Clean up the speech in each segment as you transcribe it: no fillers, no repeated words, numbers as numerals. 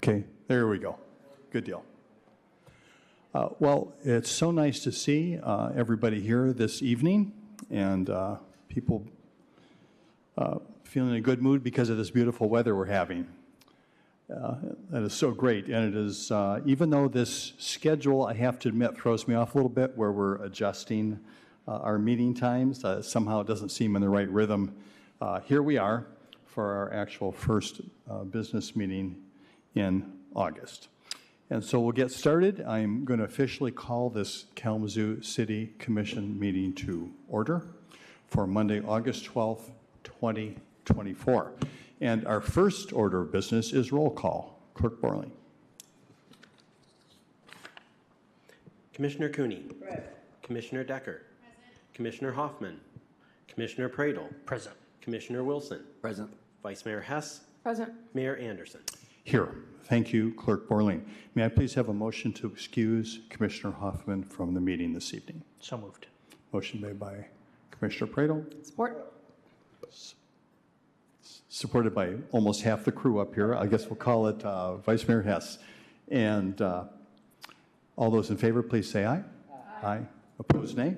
Okay, there we go. Good deal. Well, it's so nice to see everybody here this evening, and people feeling in a good mood because of this beautiful weather we're having. That is so great, and it is, even though this schedule, I have to admit, throws me off a little bit where we're adjusting our meeting times, somehow it doesn't seem in the right rhythm. Here we are for our actual first business meeting in August. And so we'll get started. I'm going to officially call this Kalamazoo City Commission meeting to order for Monday, August 12th, 2024. And our first order of business is roll call. Clerk Borling. Commissioner Cooney. Present. Commissioner Decker. Present. Commissioner Hoffman. Commissioner Pradel. Present. Commissioner Wilson. Present. Vice Mayor Hess. Present. Mayor Anderson. Here. Thank you, Clerk Borling. May I please have a motion to excuse Commissioner Hoffman from the meeting this evening? So moved. Motion made by Commissioner Pradel. Support. Supported by almost half the crew up here. I guess we'll call it Vice Mayor Hess. And all those in favor, please say aye. Aye. Opposed, nay?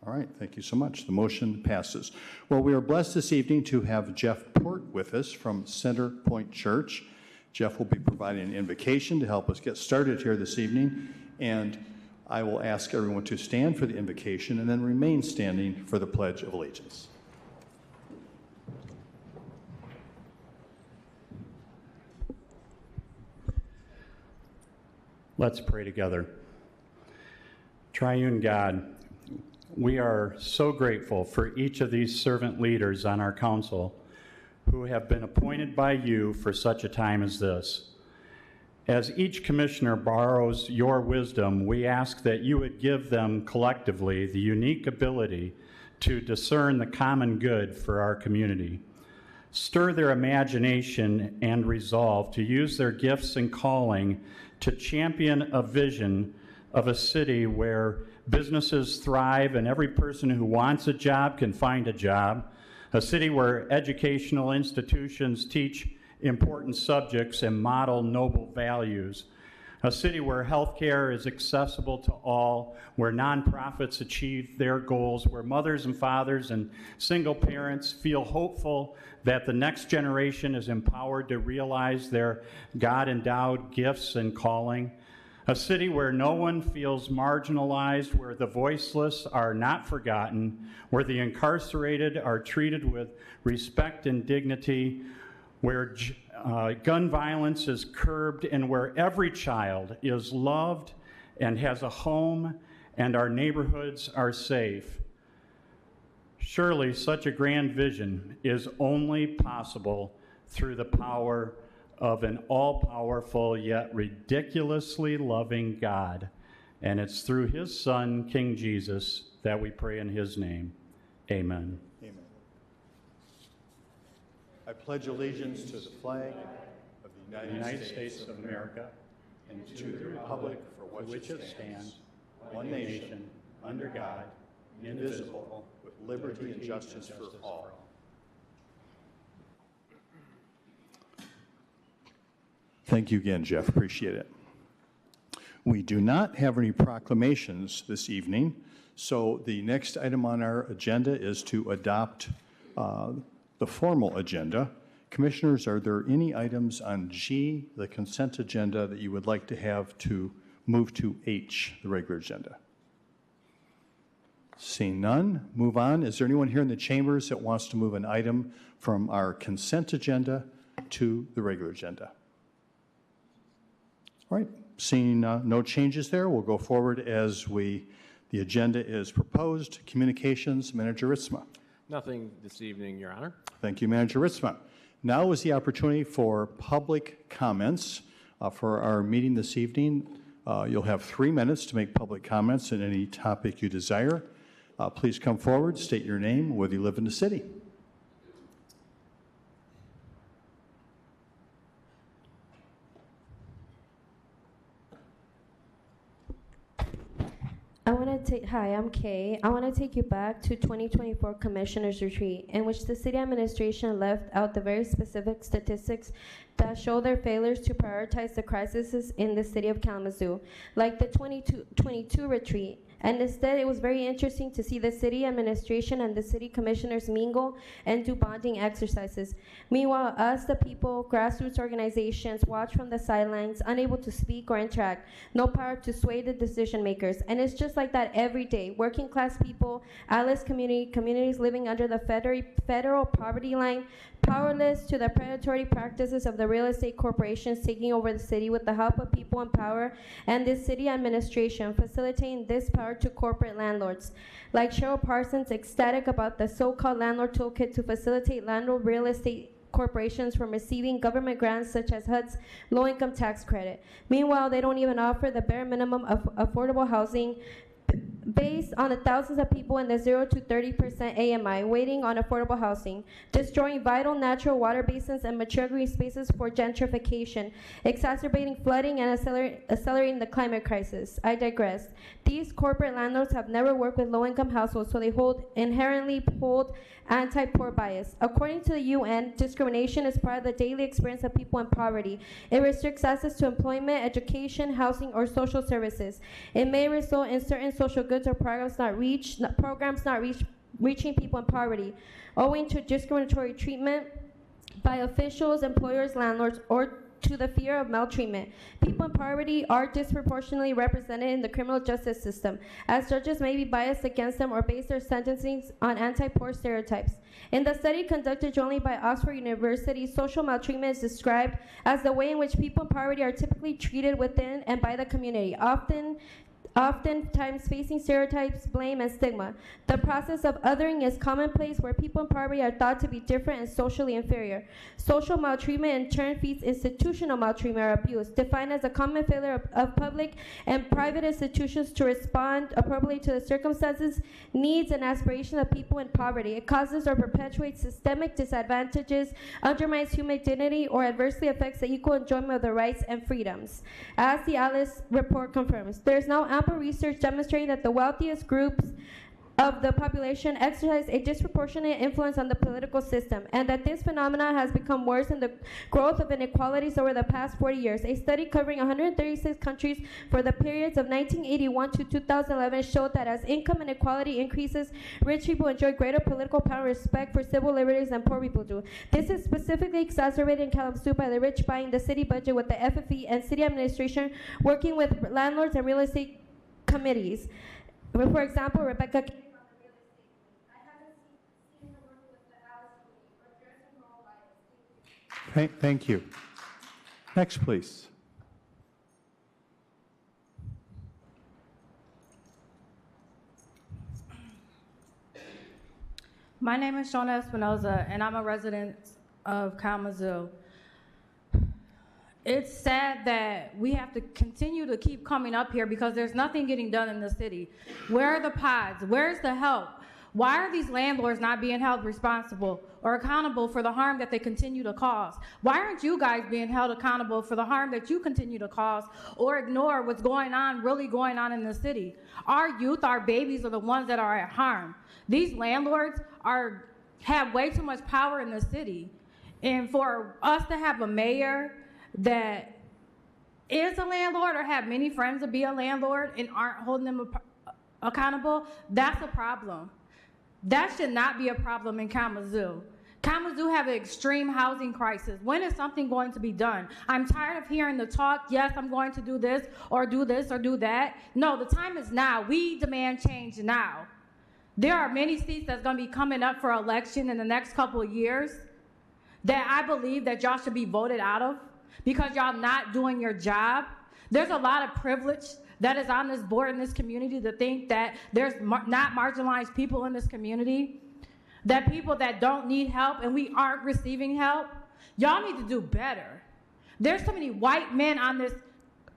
All right, thank you so much. The motion passes. Well, we are blessed this evening to have Jeff Port with us from Center Point Church. Jeff will be providing an invocation to help us get started here this evening, and I will ask everyone to stand for the invocation and then remain standing for the Pledge of Allegiance. Let's pray together. Triune God, we are so grateful for each of these servant leaders on our council who have been appointed by you for such a time as this. As each commissioner borrows your wisdom, we ask that you would give them collectively the unique ability to discern the common good for our community. Stir their imagination and resolve to use their gifts and calling to champion a vision of a city where businesses thrive and every person who wants a job can find a job, a city where educational institutions teach important subjects and model noble values, a city where healthcare is accessible to all, where nonprofits achieve their goals, where mothers and fathers and single parents feel hopeful that the next generation is empowered to realize their God-endowed gifts and calling, a city where no one feels marginalized, where the voiceless are not forgotten, where the incarcerated are treated with respect and dignity, where gun violence is curbed, and where every child is loved and has a home and our neighborhoods are safe. Surely such a grand vision is only possible through the power of an all-powerful yet ridiculously loving God. And it's through his Son, King Jesus, that we pray in his name. Amen. Amen. I pledge allegiance to the flag of the United States of America and to the republic for which it stands, one nation, under God, indivisible, with liberty and justice for all. Thank you again, Jeff. Appreciate it. We do not have any proclamations this evening, so the next item on our agenda is to adopt the formal agenda. Commissioners, are there any items on G, the consent agenda, that you would like to have to move to H, the regular agenda? Seeing none, move on. Is there anyone here in the chambers that wants to move an item from our consent agenda to the regular agenda? All right, seeing no changes there, we'll go forward as the agenda is proposed. Communications, Manager Ritzma. Nothing this evening, Your Honor. Thank you, Manager Ritzma. Now is the opportunity for public comments. For our meeting this evening, you'll have 3 minutes to make public comments on any topic you desire. Please come forward, state your name, whether you live in the city. I want to Hi, I'm Kay. I want to take you back to 2024 Commissioners Retreat, in which the city administration left out the very specific statistics that show their failures to prioritize the crises in the city of Kalamazoo, like the 2022 retreat. And instead, it was very interesting to see the city administration and the city commissioners mingle and do bonding exercises. Meanwhile, us, the people, grassroots organizations, watch from the sidelines, unable to speak or interact, no power to sway the decision makers. And it's just like that every day. Working class people, Alice communities living under the federal poverty line, powerless to the predatory practices of the real estate corporations taking over the city with the help of people in power, and this city administration facilitating this power to corporate landlords. Like Cheryl Parsons, ecstatic about the so-called landlord toolkit to facilitate landlord real estate corporations from receiving government grants such as HUD's low-income tax credit. Meanwhile, they don't even offer the bare minimum of affordable housing based on the thousands of people in the 0 to 30% AMI waiting on affordable housing, destroying vital natural water basins and mature green spaces for gentrification, exacerbating flooding and accelerating the climate crisis. I digress. These corporate landlords have never worked with low-income households, so they inherently hold anti-poor bias. According to the UN, discrimination is part of the daily experience of people in poverty. It restricts access to employment, education, housing, or social services. It may result in certain social goods or programs not reaching people in poverty, owing to discriminatory treatment by officials, employers, landlords, or to the fear of maltreatment. People in poverty are disproportionately represented in the criminal justice system, as judges may be biased against them or base their sentencing on anti-poor stereotypes. In the study conducted jointly by Oxford University, social maltreatment is described as the way in which people in poverty are typically treated within and by the community, oftentimes facing stereotypes, blame, and stigma. The process of othering is commonplace, where people in poverty are thought to be different and socially inferior. Social maltreatment in turn feeds institutional maltreatment or abuse, defined as a common failure of public and private institutions to respond appropriately to the circumstances, needs, and aspirations of people in poverty. It causes or perpetuates systemic disadvantages, undermines human dignity, or adversely affects the equal enjoyment of the rights and freedoms. As the Alice report confirms, there is now ample research demonstrating that the wealthiest groups of the population exercise a disproportionate influence on the political system, and that this phenomenon has become worse in the growth of inequalities over the past 40 years. A study covering 136 countries for the periods of 1981 to 2011 showed that as income inequality increases, rich people enjoy greater political power and respect for civil liberties than poor people do. This is specifically exacerbated in Kalamazoo by the rich buying the city budget, with the FFE and city administration working with landlords and real estate committees. For example, Rebecca Thank you. Next, please. My name is Shona Espinoza, and I'm a resident of Kalamazoo. It's sad that we have to continue to keep coming up here because there's nothing getting done in the city. Where are the pods? Where's the help? Why are these landlords not being held responsible or accountable for the harm that they continue to cause? Why aren't you guys being held accountable for the harm that you continue to cause or ignore what's really going on in the city? Our youth, our babies are the ones that are at harm. These landlords have way too much power in the city. And for us to have a mayor that is a landlord or have many friends to be a landlord and aren't holding them accountable, that's a problem. That should not be a problem in Kalamazoo. Kalamazoo have an extreme housing crisis. When is something going to be done? I'm tired of hearing the talk, yes, I'm going to do this or do that. No, the time is now. We demand change now. There are many seats that's going to be coming up for election in the next couple of years that I believe that y'all should be voted out of because y'all not doing your job. There's a lot of privilege that is on this board in this community to think that there's not marginalized people in this community, that people that don't need help and we aren't receiving help. Y'all need to do better. There's so many white men on this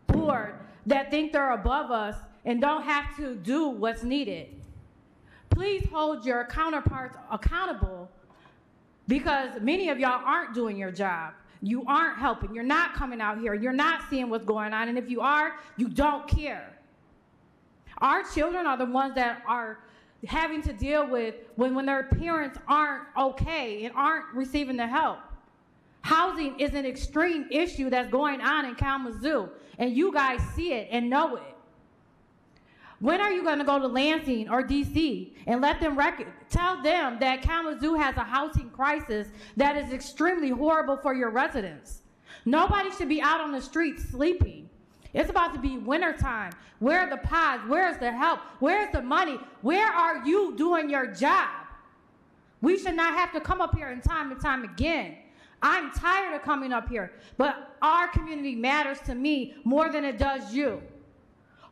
board that think they're above us and don't have to do what's needed. Please hold your counterparts accountable because many of y'all aren't doing your job. You aren't helping. You're not coming out here. You're not seeing what's going on. And if you are, you don't care. Our children are the ones that are having to deal with when their parents aren't okay and aren't receiving the help. Housing is an extreme issue that's going on in Kalamazoo, and you guys see it and know it. When are you going to go to Lansing or DC and let them tell them that Kalamazoo has a housing crisis that is extremely horrible for your residents? Nobody should be out on the streets sleeping. It's about to be wintertime. Where are the pods? Where's the help? Where's the money? Where are you doing your job? We should not have to come up here and time again. I'm tired of coming up here, but our community matters to me more than it does you.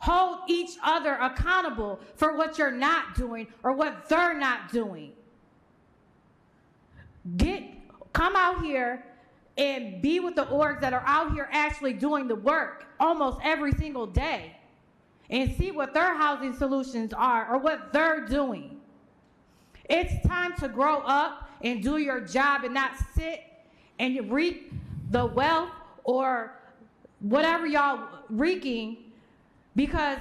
Hold each other accountable for what you're not doing or what they're not doing. Come out here and be with the orgs that are out here actually doing the work almost every single day and see what their housing solutions are or what they're doing. It's time to grow up and do your job and not sit and reap the wealth or whatever y'all reeking because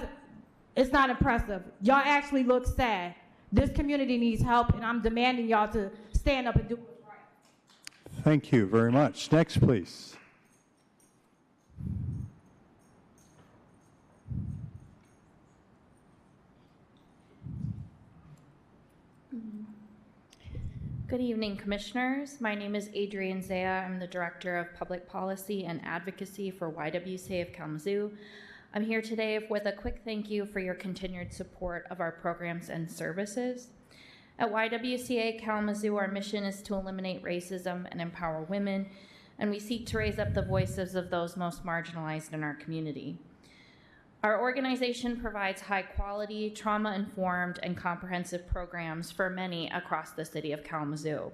it's not impressive. Y'all actually look sad. This community needs help, and I'm demanding y'all to stand up and do what's right. Thank you very much. Next, please. Good evening, Commissioners. My name is Adrienne Zaya. I'm the Director of Public Policy and Advocacy for YWCA of Kalamazoo. I'm here today with a quick thank you for your continued support of our programs and services. At YWCA Kalamazoo, our mission is to eliminate racism and empower women, and we seek to raise up the voices of those most marginalized in our community. Our organization provides high-quality, trauma-informed, and comprehensive programs for many across the city of Kalamazoo.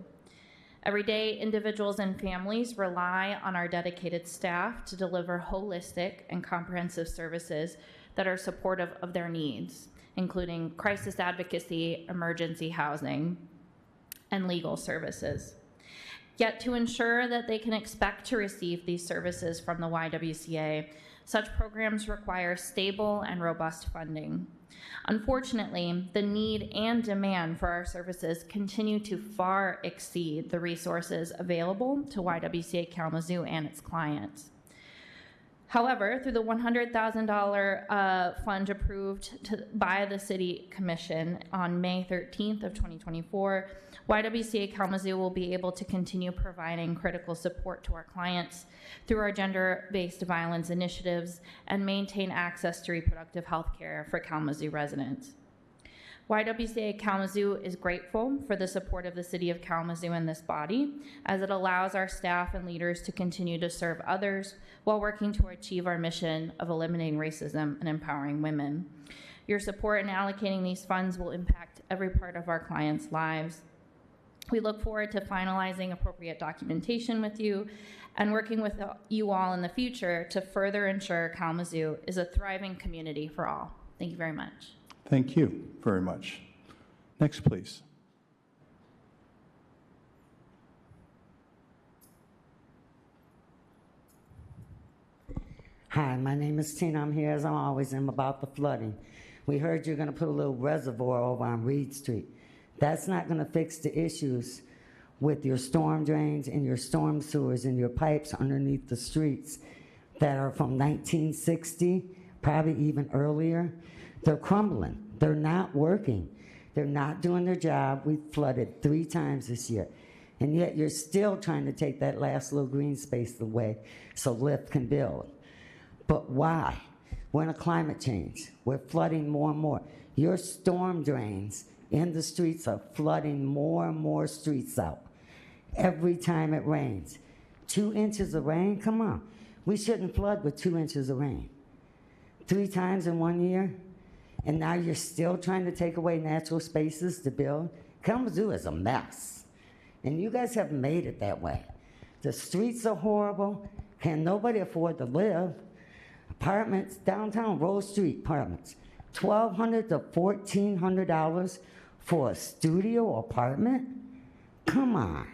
Every day, individuals and families rely on our dedicated staff to deliver holistic and comprehensive services that are supportive of their needs, including crisis advocacy, emergency housing, and legal services. Yet to ensure that they can expect to receive these services from the YWCA, such programs require stable and robust funding. Unfortunately, the need and demand for our services continue to far exceed the resources available to YWCA Kalamazoo and its clients. However, through the $100,000 fund approved by the City Commission on May 13th of 2024, YWCA Kalamazoo will be able to continue providing critical support to our clients through our gender-based violence initiatives and maintain access to reproductive health care for Kalamazoo residents. YWCA Kalamazoo is grateful for the support of the City of Kalamazoo and this body, as it allows our staff and leaders to continue to serve others while working to achieve our mission of eliminating racism and empowering women. Your support in allocating these funds will impact every part of our clients' lives. We look forward to finalizing appropriate documentation with you and working with you all in the future to further ensure Kalamazoo is a thriving community for all. Thank you very much. Thank you very much. Next, please. Hi, my name is Tina. I'm here as I always am about the flooding. We heard you're going to put a little reservoir over on Reed Street. That's not going to fix the issues with your storm drains and your storm sewers and your pipes underneath the streets that are from 1960, probably even earlier. They're crumbling. They're not working. They're not doing their job. We've flooded 3 times this year. And yet you're still trying to take that last little green space away so Lyft can build. But why? We're in a climate change. We're flooding more and more. Your storm drains in the streets are flooding more and more streets out every time it rains. 2 inches of rain? Come on. We shouldn't flood with 2 inches of rain. 3 times in 1 year? And now you're still trying to take away natural spaces to build? Kalamazoo is a mess. And you guys have made it that way. The streets are horrible. Can nobody afford to live? Apartments, downtown Rose Street apartments, $1,200 to $1,400 for a studio apartment? Come on.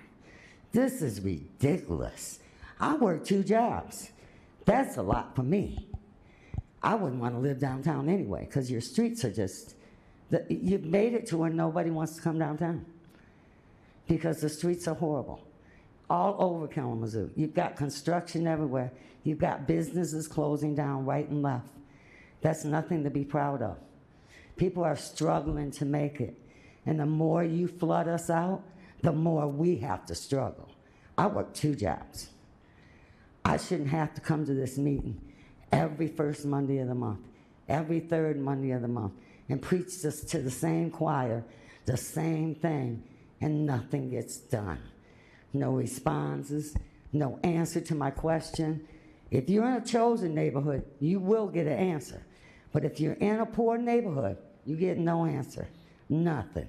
This is ridiculous. I work 2 jobs. That's a lot for me. I wouldn't want to live downtown anyway, because your streets are just, you've made it to where nobody wants to come downtown because the streets are horrible. All over Kalamazoo. You've got construction everywhere. You've got businesses closing down right and left. That's nothing to be proud of. People are struggling to make it. And the more you flood us out, the more we have to struggle. I work 2 jobs. I shouldn't have to come to this meeting every first Monday of the month, every third Monday of the month, and preach this to the same choir, the same thing, and nothing gets done. No responses, no answer to my question. If you're in a chosen neighborhood, you will get an answer. But if you're in a poor neighborhood, you get no answer, nothing.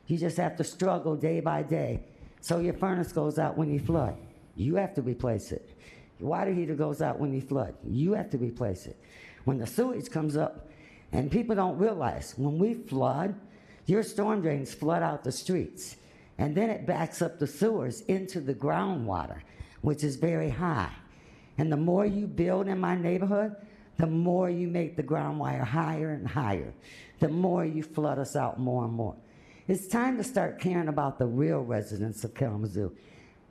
You just have to struggle day by day. So your furnace goes out when you flood. You have to replace it. Your water heater goes out when you flood. You have to replace it. When the sewage comes up, and people don't realize, when we flood, your storm drains flood out the streets. And then it backs up the sewers into the groundwater, which is very high. And the more you build in my neighborhood, the more you make the groundwater higher and higher. The more you flood us out more and more. It's time to start caring about the real residents of Kalamazoo,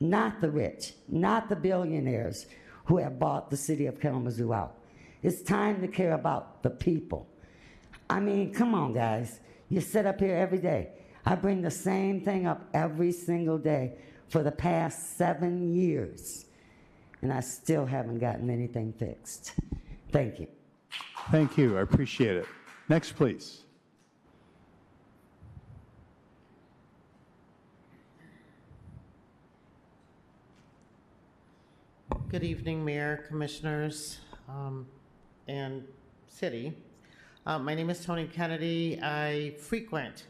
not the rich, not the billionaires who have bought the city of Kalamazoo out. It's time to care about the people. I mean, come on, guys. You sit up here every day. I bring the same thing up every single day for the past 7 years, and I still haven't gotten anything fixed. Thank you. Thank you. I appreciate it. Next, please. Good evening, Mayor, Commissioners, and City. My name is Tony Kennedy. I frequent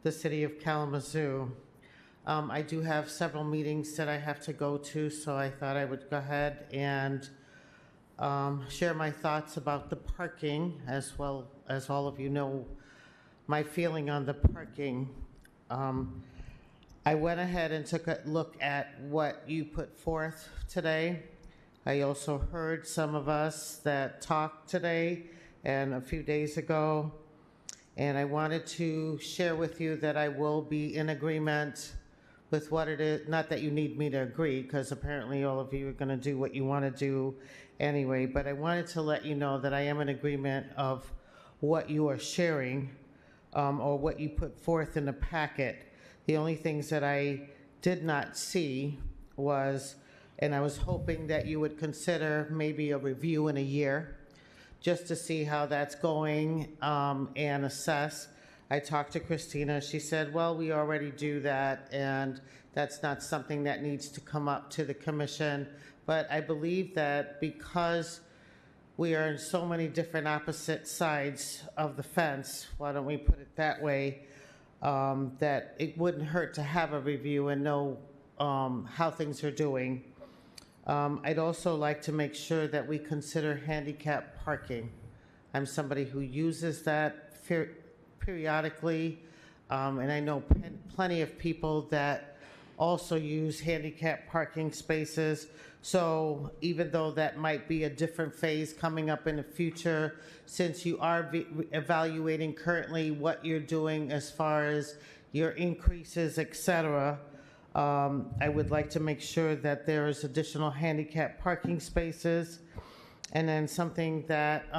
the City of Kalamazoo. I do have several meetings that I have to go to, so I thought I would go ahead and share my thoughts about the parking, as well as all of you know my feeling on the parking. I went ahead and took a look at what you put forth today. I also heard some of us that talked today and a few days ago, and I wanted to share with you that I will be in agreement with what it is. Not that you need me to agree, because apparently all of you are going to do what you want to do anyway, but I wanted to let you know that I am in agreement of what you are sharing, or what you put forth in the packet. The only things that I did not see was, and I was hoping that you would consider maybe a review in a year, just to see how that's going, and assess. I talked to Christina. She said, well, we already do that, and that's not something that needs to come up to the commission. But I believe that because we are in so many different opposite sides of the fence, why don't we put it that way, that it wouldn't hurt to have a review and know how things are doing. I'd also like to make sure that we consider handicap parking. I'm somebody who uses that periodically, and I know plenty of people that also use handicap parking spaces. So even though that might be a different phase coming up in the future, since you are evaluating currently what you're doing as far as your increases, et cetera, I would like to make sure that there is additional handicap parking spaces. And then something that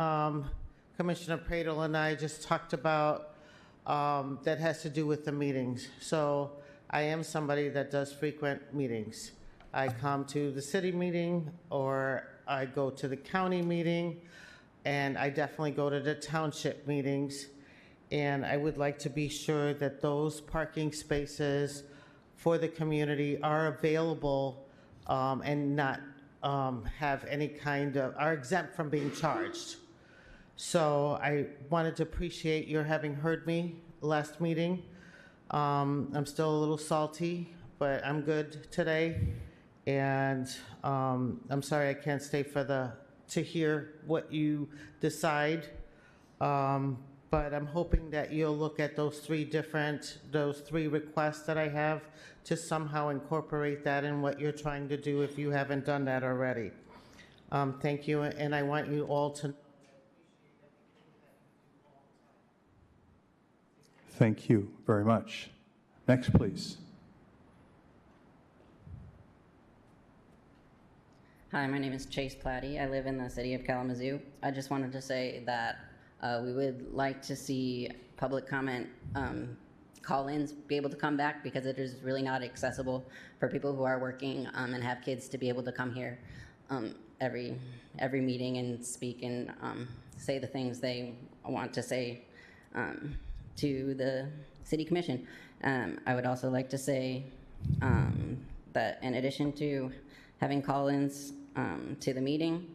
Commissioner Pradel and I just talked about that has to do with the meetings. So I am somebody that does frequent meetings. I come to the city meeting, or I go to the county meeting, and I definitely go to the township meetings. And I would like to be sure that those parking spaces for the community are available, and not have any kind of, are exempt from being charged. So I wanted to appreciate your having heard me last meeting. I'm still a little salty, but I'm good today. And I'm sorry I can't stay for to hear what you decide. But I'm hoping that you'll look at those three requests that I have to somehow incorporate that in what you're trying to do if you haven't done that already. Thank you, and I want you all to Thank you very much. Next, please. Hi, my name is Chase Platty. I live in the city of Kalamazoo. I just wanted to say that we would like to see public comment call-ins be able to come back, because it is really not accessible for people who are working and have kids to be able to come here every meeting and speak and say the things they want to say to the city commission. I would also like to say that in addition to having call-ins to the meeting,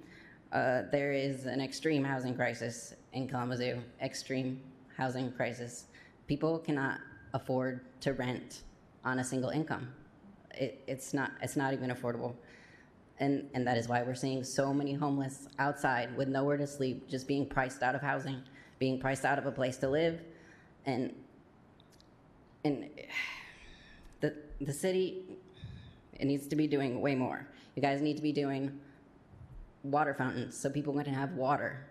there is an extreme housing crisis in Kalamazoo, extreme housing crisis. People cannot afford to rent on a single income. It's not even affordable. And that is why we're seeing so many homeless outside with nowhere to sleep, just being priced out of housing, being priced out of a place to live. And the city, it needs to be doing way more. You guys need to be doing water fountains so people can have water,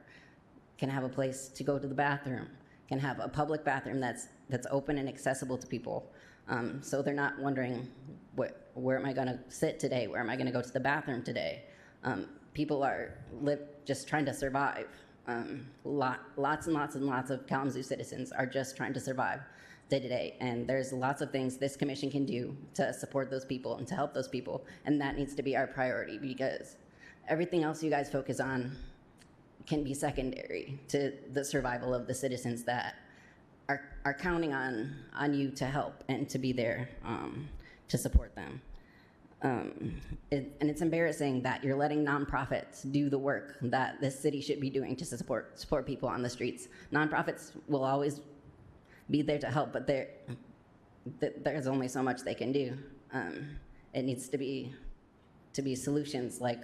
can have a place to go to the bathroom, can have a public bathroom that's open and accessible to people. So they're not wondering, where am I gonna sit today? Where am I gonna go to the bathroom today? People are just trying to survive. Lots and lots of Kalamazoo citizens are just trying to survive day to day. And there's lots of things this commission can do to support those people and to help those people. And that needs to be our priority, because everything else you guys focus on can be secondary to the survival of the citizens that are counting on you to help and to be there to support them. And it's embarrassing that you're letting nonprofits do the work that this city should be doing to support people on the streets. Nonprofits will always be there to help, but there's only so much they can do. It needs to be solutions like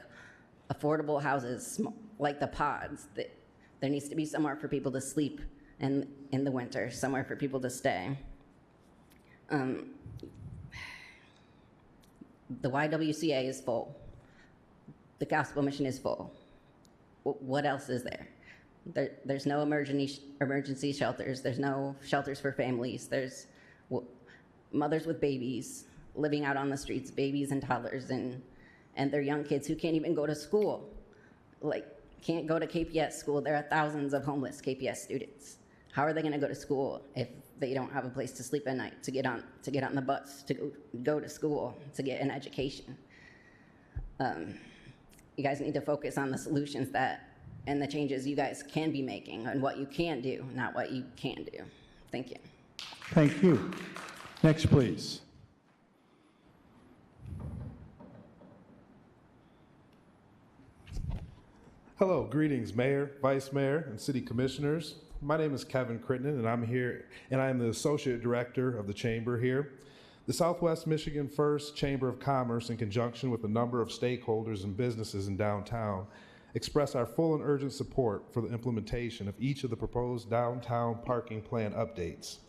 affordable houses, like the pods. There needs to be somewhere for people to sleep in the winter, somewhere for people to stay. The YWCA is full. The Gospel Mission is full. What else is there? There's no emergency shelters. There's no shelters for families. There's mothers with babies living out on the streets, babies and toddlers, and their young kids who can't even go to school, can't go to KPS school. There are thousands of homeless KPS students. How are they going to go to school if they don't have a place to sleep at night, to get on the bus, to go to school, to get an education? You guys need to focus on the solutions and the changes you guys can be making, and what you can do, not what you can do. Thank you. Thank you. Next, please. Hello, greetings, Mayor, Vice Mayor, and City Commissioners. My name is Kevin Crittenden, and I'm here, and I am the Associate Director of the Chamber here. The Southwest Michigan First Chamber of Commerce, in conjunction with a number of stakeholders and businesses in downtown, express our full and urgent support for the implementation of each of the proposed downtown parking plan updates.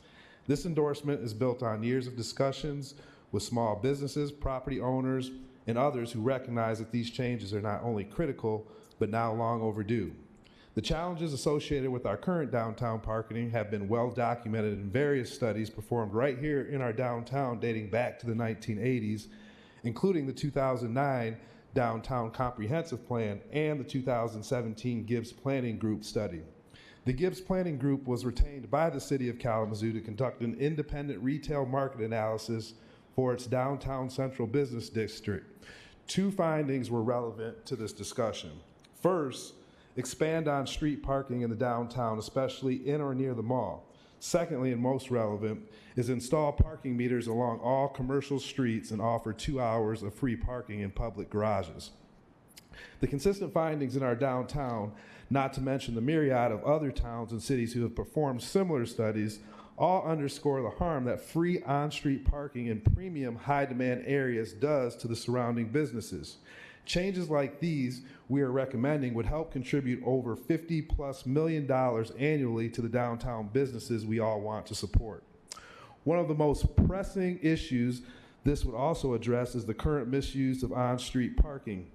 This endorsement is built on years of discussions with small businesses, property owners, and others who recognize that these changes are not only critical, but now long overdue. The challenges associated with our current downtown parking have been well documented in various studies performed right here in our downtown dating back to the 1980s, including the 2009 Downtown Comprehensive Plan and the 2017 Gibbs Planning Group study. The Gibbs Planning Group was retained by the City of Kalamazoo to conduct an independent retail market analysis for its downtown central business district. Two findings were relevant to this discussion. First, expand on street parking in the downtown, especially in or near the mall. Secondly, and most relevant, is install parking meters along all commercial streets and offer 2 hours of free parking in public garages. The consistent findings in our downtown, not to mention the myriad of other towns and cities who have performed similar studies, all underscore the harm that free on-street parking in premium high-demand areas does to the surrounding businesses. Changes like these we are recommending would help contribute over $50+ million annually to the downtown businesses we all want to support. One of the most pressing issues this would also address is the current misuse of on-street parking.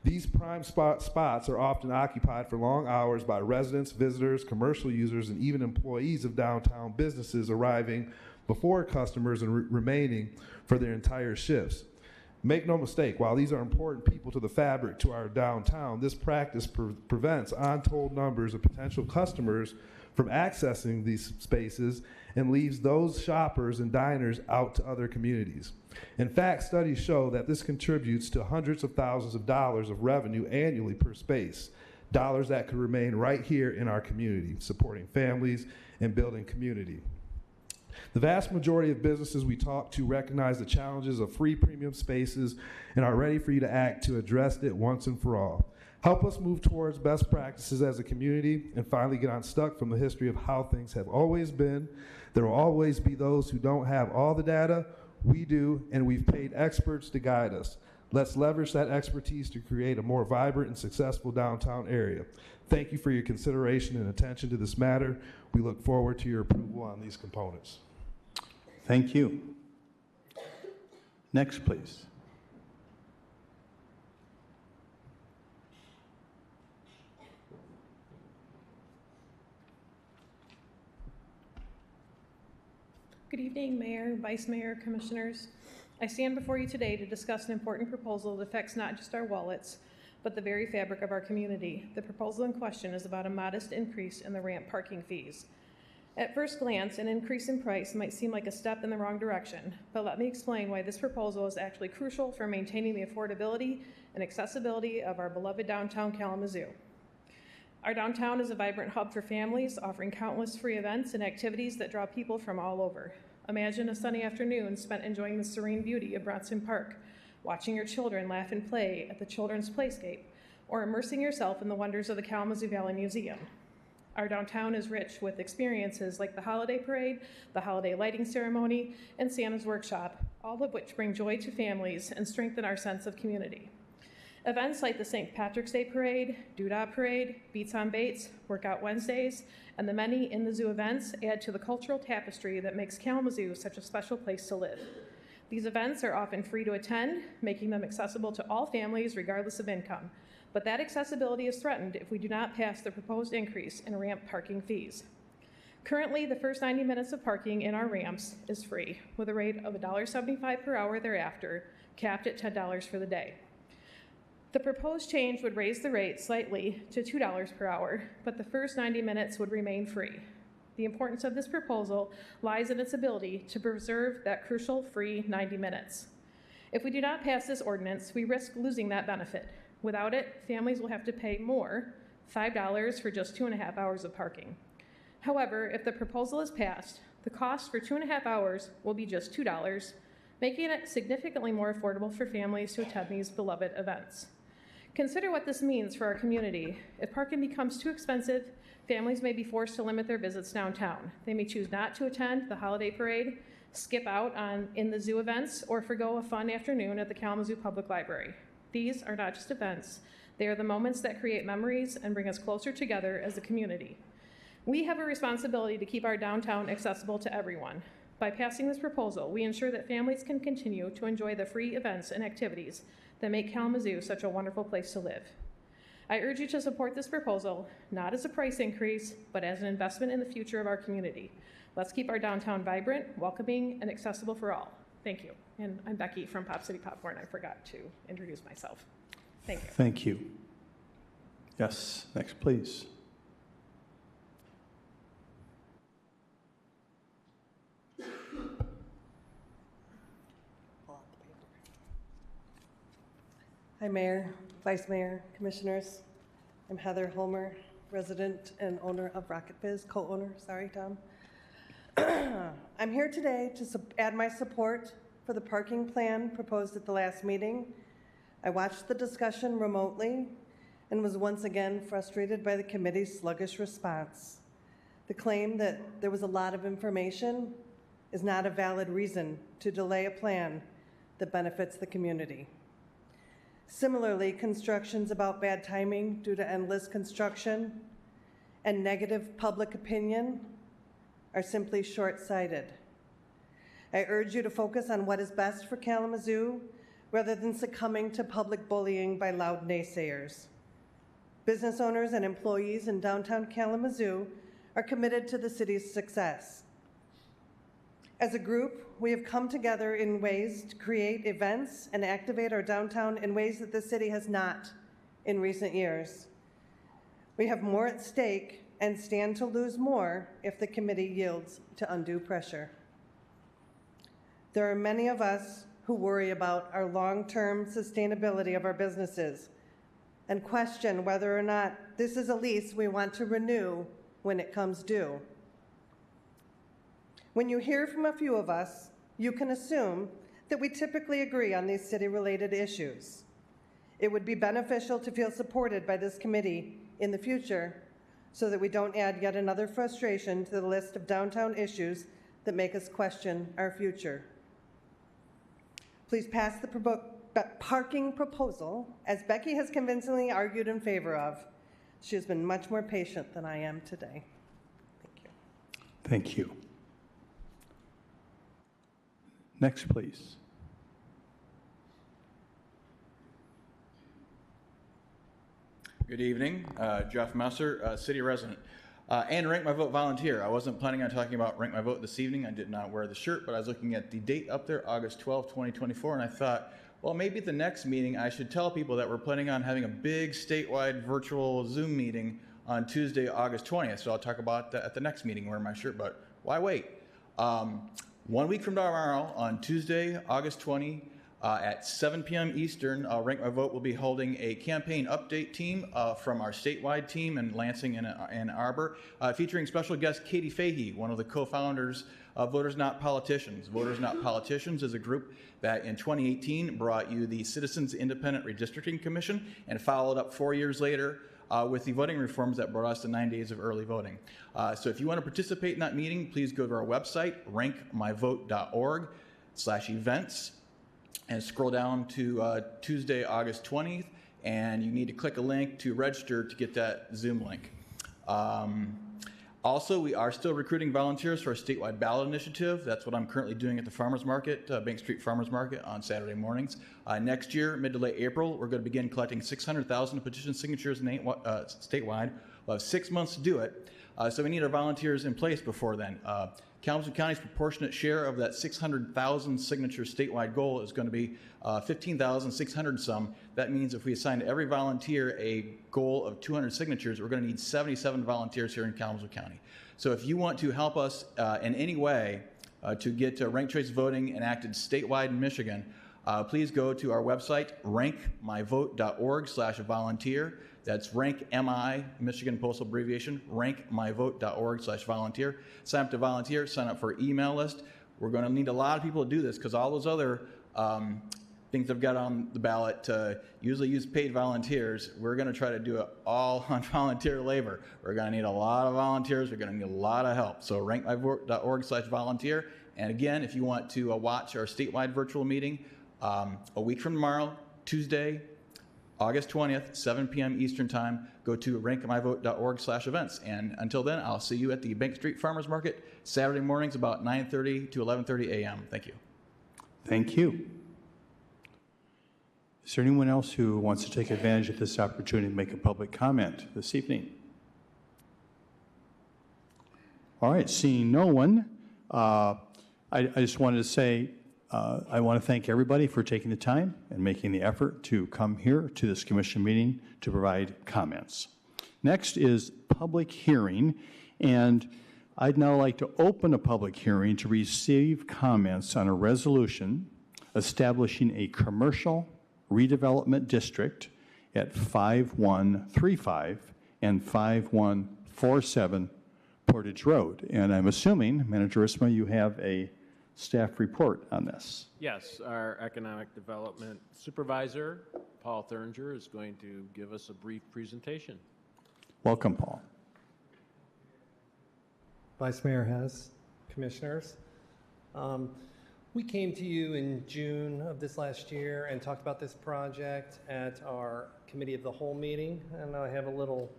These prime spots are often occupied for long hours by residents, visitors, commercial users, and even employees of downtown businesses arriving before customers and remaining for their entire shifts. Make no mistake, while these are important people to the fabric to our downtown, this practice prevents untold numbers of potential customers from accessing these spaces and leaves those shoppers and diners out to other communities. In fact, studies show that this contributes to hundreds of thousands of dollars of revenue annually per space, dollars that could remain right here in our community, supporting families and building community. The vast majority of businesses we talk to recognize the challenges of free premium spaces and are ready for you to act to address it once and for all. Help us move towards best practices as a community and finally get unstuck from the history of how things have always been. There will always be those who don't have all the data. We do, and we've paid experts to guide us. Let's leverage that expertise to create a more vibrant and successful downtown area. Thank you for your consideration and attention to this matter. We look forward to your approval on these components. Thank you. Next, please. Good evening, Mayor, Vice Mayor, Commissioners. I stand before you today to discuss an important proposal that affects not just our wallets, but the very fabric of our community. The proposal in question is about a modest increase in the ramp parking fees. At first glance, an increase in price might seem like a step in the wrong direction, but let me explain why this proposal is actually crucial for maintaining the affordability and accessibility of our beloved downtown Kalamazoo. Our downtown is a vibrant hub for families, offering countless free events and activities that draw people from all over. Imagine a sunny afternoon spent enjoying the serene beauty of Bronson Park, watching your children laugh and play at the Children's Playscape, or immersing yourself in the wonders of the Kalamazoo Valley Museum. Our downtown is rich with experiences like the holiday parade, the holiday lighting ceremony, and Santa's workshop, all of which bring joy to families and strengthen our sense of community. Events like the St. Patrick's Day Parade, Doodah Parade, Beats on Baits, Workout Wednesdays, and the many In the Zoo events add to the cultural tapestry that makes Kalamazoo such a special place to live. These events are often free to attend, making them accessible to all families regardless of income. But that accessibility is threatened if we do not pass the proposed increase in ramp parking fees. Currently, the first 90 minutes of parking in our ramps is free, with a rate of $1.75 per hour thereafter, capped at $10 for the day. The proposed change would raise the rate slightly to $2 per hour, but the first 90 minutes would remain free. The importance of this proposal lies in its ability to preserve that crucial free 90 minutes. If we do not pass this ordinance, we risk losing that benefit. Without it, families will have to pay more, $5 for just 2.5 hours of parking. However, if the proposal is passed, the cost for 2.5 hours will be just $2, making it significantly more affordable for families to attend these beloved events. Consider what this means for our community. If parking becomes too expensive, families may be forced to limit their visits downtown. They may choose not to attend the holiday parade, skip out on In the Zoo events, or forgo a fun afternoon at the Kalamazoo Public Library. These are not just events. They are the moments that create memories and bring us closer together as a community. We have a responsibility to keep our downtown accessible to everyone. By passing this proposal, we ensure that families can continue to enjoy the free events and activities that make Kalamazoo such a wonderful place to live. I urge you to support this proposal, not as a price increase, but as an investment in the future of our community. Let's keep our downtown vibrant, welcoming, and accessible for all. Thank you. And I'm Becky from Pop City Popcorn. I forgot to introduce myself. Thank you. Thank you. Yes, next, please. Hi, Mayor, Vice Mayor, Commissioners. I'm Heather Holmer, resident and owner of Rocket Biz, co-owner, sorry, Tom. I'm here today to add my support for the parking plan proposed at the last meeting. I watched the discussion remotely and was once again frustrated by the committee's sluggish response. The claim that there was a lot of information is not a valid reason to delay a plan that benefits the community. Similarly, constructions about bad timing due to endless construction and negative public opinion are simply short-sighted. I urge you to focus on what is best for Kalamazoo rather than succumbing to public bullying by loud naysayers. Business owners and employees in downtown Kalamazoo are committed to the city's success. As a group, we have come together in ways to create events and activate our downtown in ways that the city has not in recent years. We have more at stake and stand to lose more if the committee yields to undue pressure. There are many of us who worry about our long-term sustainability of our businesses and question whether or not this is a lease we want to renew when it comes due. When you hear from a few of us, you can assume that we typically agree on these city-related issues. It would be beneficial to feel supported by this committee in the future so that we don't add yet another frustration to the list of downtown issues that make us question our future. Please pass the parking proposal, as Becky has convincingly argued in favor of. She has been much more patient than I am today. Thank you. Thank you. Next, please. Good evening, Jeff Messer, city resident, and Rank My Vote volunteer. I wasn't planning on talking about Rank My Vote this evening. I did not wear the shirt, but I was looking at the date up there, August 12, 2024, and I thought, well, maybe at the next meeting I should tell people that we're planning on having a big statewide virtual Zoom meeting on Tuesday, August 20th. So I'll talk about that at the next meeting wearing my shirt, but why wait? 1 week from tomorrow, on Tuesday, August 20, at 7 p.m. Eastern, Rank My Vote will be holding a campaign update team from our statewide team in Lansing and Ann Arbor, featuring special guest Katie Fahey, one of the co-founders of Voters Not Politicians. Voters Not Politicians is a group that in 2018 brought you the Citizens Independent Redistricting Commission and followed up 4 years later with the voting reforms that brought us to 9 days of early voting. So if you want to participate in that meeting, please go to our website, rankmyvote.org/events, and scroll down to Tuesday, August 20th, and you need to click a link to register to get that Zoom link. Also, we are still recruiting volunteers for our statewide ballot initiative. That's what I'm currently doing at the farmers market, Bank Street Farmers Market, on Saturday mornings. Next year, mid to late April, we're going to begin collecting 600,000 petition signatures statewide. We'll have 6 months to do it, so we need our volunteers in place before then. Kalamazoo County's proportionate share of that 600,000 signature statewide goal is going to be 15,600 some. That means if we assign to every volunteer a goal of 200 signatures, we're going to need 77 volunteers here in Kalamazoo County. So if you want to help us in any way to get ranked choice voting enacted statewide in Michigan, please go to our website, rankmyvote.org/volunteer. That's rank MI, Michigan postal abbreviation, rankmyvote.org/volunteer. Sign up to volunteer, sign up for email list. We're going to need a lot of people to do this because all those other things I've got on the ballot usually use paid volunteers. We're going to try to do it all on volunteer labor. We're going to need a lot of volunteers. We're going to need a lot of help. So rankmyvote.org/volunteer. And again, if you want to watch our statewide virtual meeting a week from tomorrow, Tuesday, August 20th, 7 p.m. Eastern Time, go to rankmyvote.org/events. And until then, I'll see you at the Bank Street Farmers Market Saturday mornings about 9:30 to 11:30 a.m. Thank you. Thank you. Is there anyone else who wants to take advantage of this opportunity to make a public comment this evening? All right, seeing no one, I just wanted to say I want to thank everybody for taking the time and making the effort to come here to this commission meeting to provide comments. Next is public hearing, and I'd now like to open a public hearing to receive comments on a resolution establishing a commercial redevelopment district at 5135 and 5147 Portage Road. And I'm assuming, Manager Isma, you have a staff report on this. Yes, our Economic Development Supervisor, Paul Thuringer, is going to give us a brief presentation. Welcome, Paul. Vice Mayor Hess, Commissioners. We came to you in June of this last year and talked about this project at our Committee of the Whole meeting. And I have I'm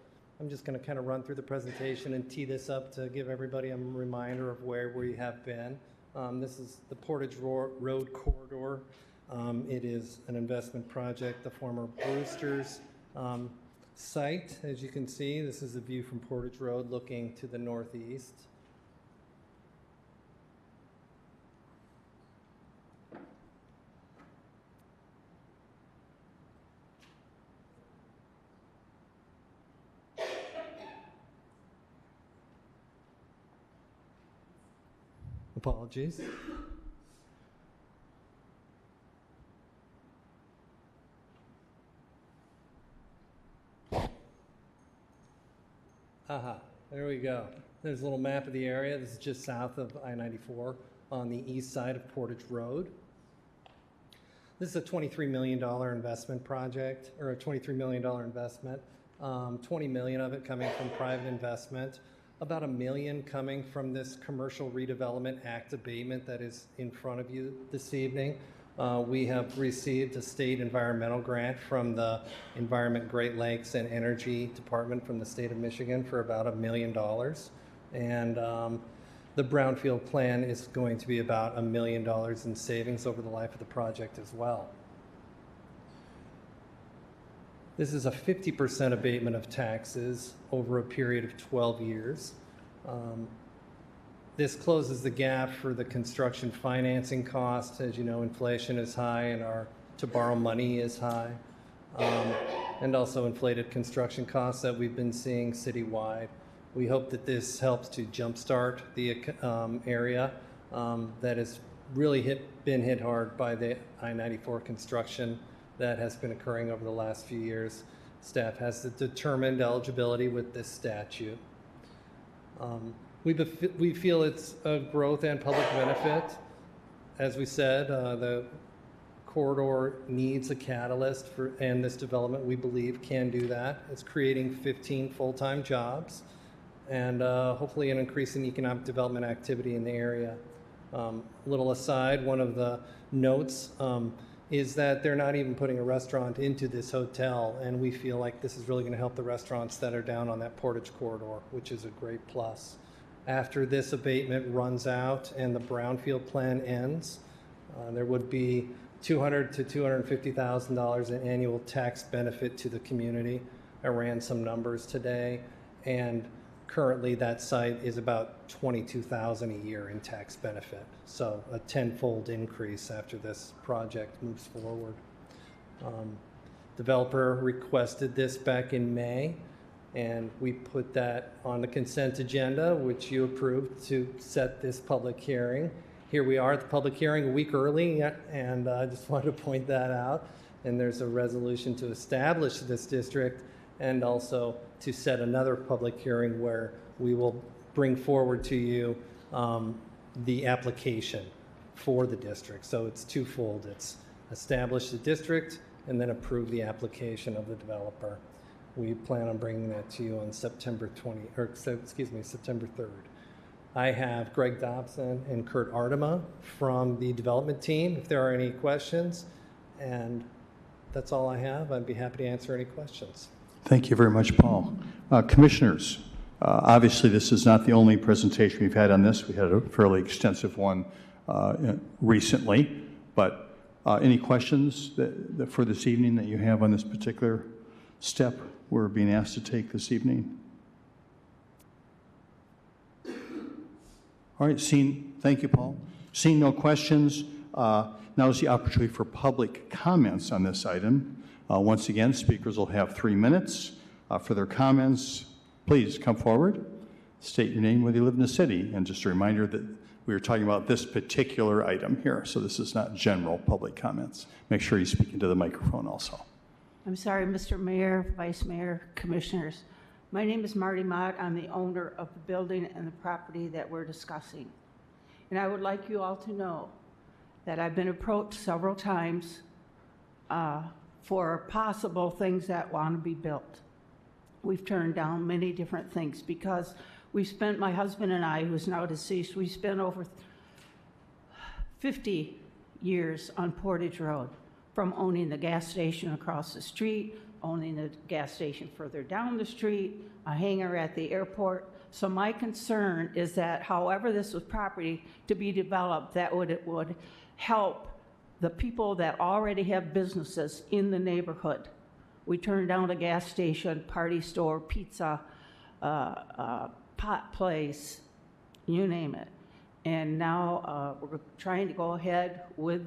just going to kind of run through the presentation and tee this up to give everybody a reminder of where we have been. This is the Portage Road corridor. It is an investment project, the former Brewster's site. As you can see, this is a view from Portage Road looking to the northeast. Apologies. Aha, there we go. There's a little map of the area. This is just south of I-94 on the east side of Portage Road. This is a $23 million investment project, or a $23 million investment. 20 million of it coming from private investment, about $1 million coming from this Commercial Redevelopment Act abatement that is in front of you this evening. We have received a state environmental grant from the Environment, Great Lakes and Energy Department from the state of Michigan for about $1 million. And the brownfield plan is going to be about $1 million in savings over the life of the project as well. This is a 50% abatement of taxes over a period of 12 years. This closes the gap for the construction financing costs. As you know, inflation is high and our to borrow money is high. And also inflated construction costs that we've been seeing citywide. We hope that this helps to jumpstart the area that has really been hit hard by the I-94 construction that has been occurring over the last few years. Staff has determined eligibility with this statute. We feel it's a growth and public benefit. As we said, the corridor needs a catalyst and this development, we believe, can do that. It's creating 15 full-time jobs and hopefully an increase in economic development activity in the area. Little aside, one of the notes is that they're not even putting a restaurant into this hotel, and we feel like this is really going to help the restaurants that are down on that Portage corridor, which is a great plus. After this abatement runs out and the brownfield plan ends, there would be $200,000 to $250,000 in annual tax benefit to the community. I ran some numbers today, and currently that site is about $22,000 a year in tax benefit. So a tenfold increase after this project moves forward. Developer requested this back in May, and we put that on the consent agenda, which you approved to set this public hearing. Here we are at the public hearing a week early, and I just wanted to point that out. And there's a resolution to establish this district and also to set another public hearing where we will bring forward to you the application for the district. So it's twofold. It's establish the district and then approve the application of the developer. We plan on bringing that to you on September 3rd. I have Greg Dobson and Kurt Artema from the development team if there are any questions. And that's all I have. I'd be happy to answer any questions. Thank you very much, Paul. Commissioners, obviously this is not the only presentation we've had on this. We had a fairly extensive one recently, but any questions for this evening that you have on this particular step we're being asked to take this evening? All right, thank you, Paul. Seeing no questions, now is the opportunity for public comments on this item. Once again, speakers will have 3 minutes for their comments. Please come forward, state your name, whether you live in the city, and just a reminder that we are talking about this particular item here, so this is not general public comments. Make sure you speak into the microphone also. I'm sorry, Mr. Mayor, Vice Mayor, Commissioners. My name is Marty Mott. I'm the owner of the building and the property that we're discussing. And I would like you all to know that I've been approached several times for possible things that want to be built. We've turned down many different things because we spent, my husband and I, who's now deceased, we spent over 50 years on Portage Road, from owning the gas station across the street, owning the gas station further down the street, a hangar at the airport. So my concern is that however this was property to be developed, that it would help the people that already have businesses in the neighborhood. We turned down a gas station, party store, pizza, pot place, you name it. And now we're trying to go ahead with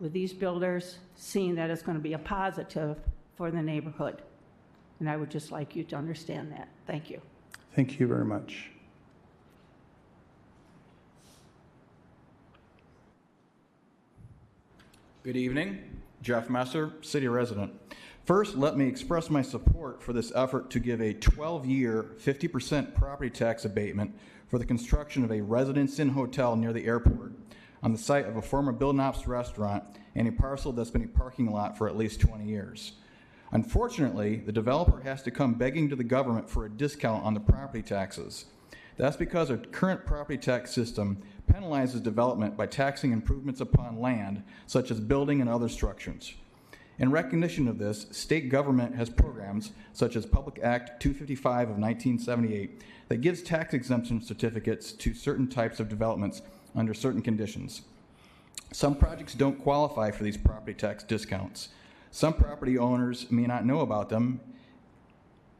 these builders, seeing that it's going to be a positive for the neighborhood. And I would just like you to understand that. Thank you. Thank you very much. Good evening. Jeff Messer, city resident. First, let me express my support for this effort to give a 12-year, 50% property tax abatement for the construction of a Residence Inn hotel near the airport on the site of a former Bill Knopp's restaurant and a parcel that's been a parking lot for at least 20 years. Unfortunately, the developer has to come begging to the government for a discount on the property taxes. That's because our current property tax system penalizes development by taxing improvements upon land, such as building and other structures. In recognition of this, state government has programs, such as Public Act 255 of 1978, that gives tax exemption certificates to certain types of developments under certain conditions. Some projects don't qualify for these property tax discounts. Some property owners may not know about them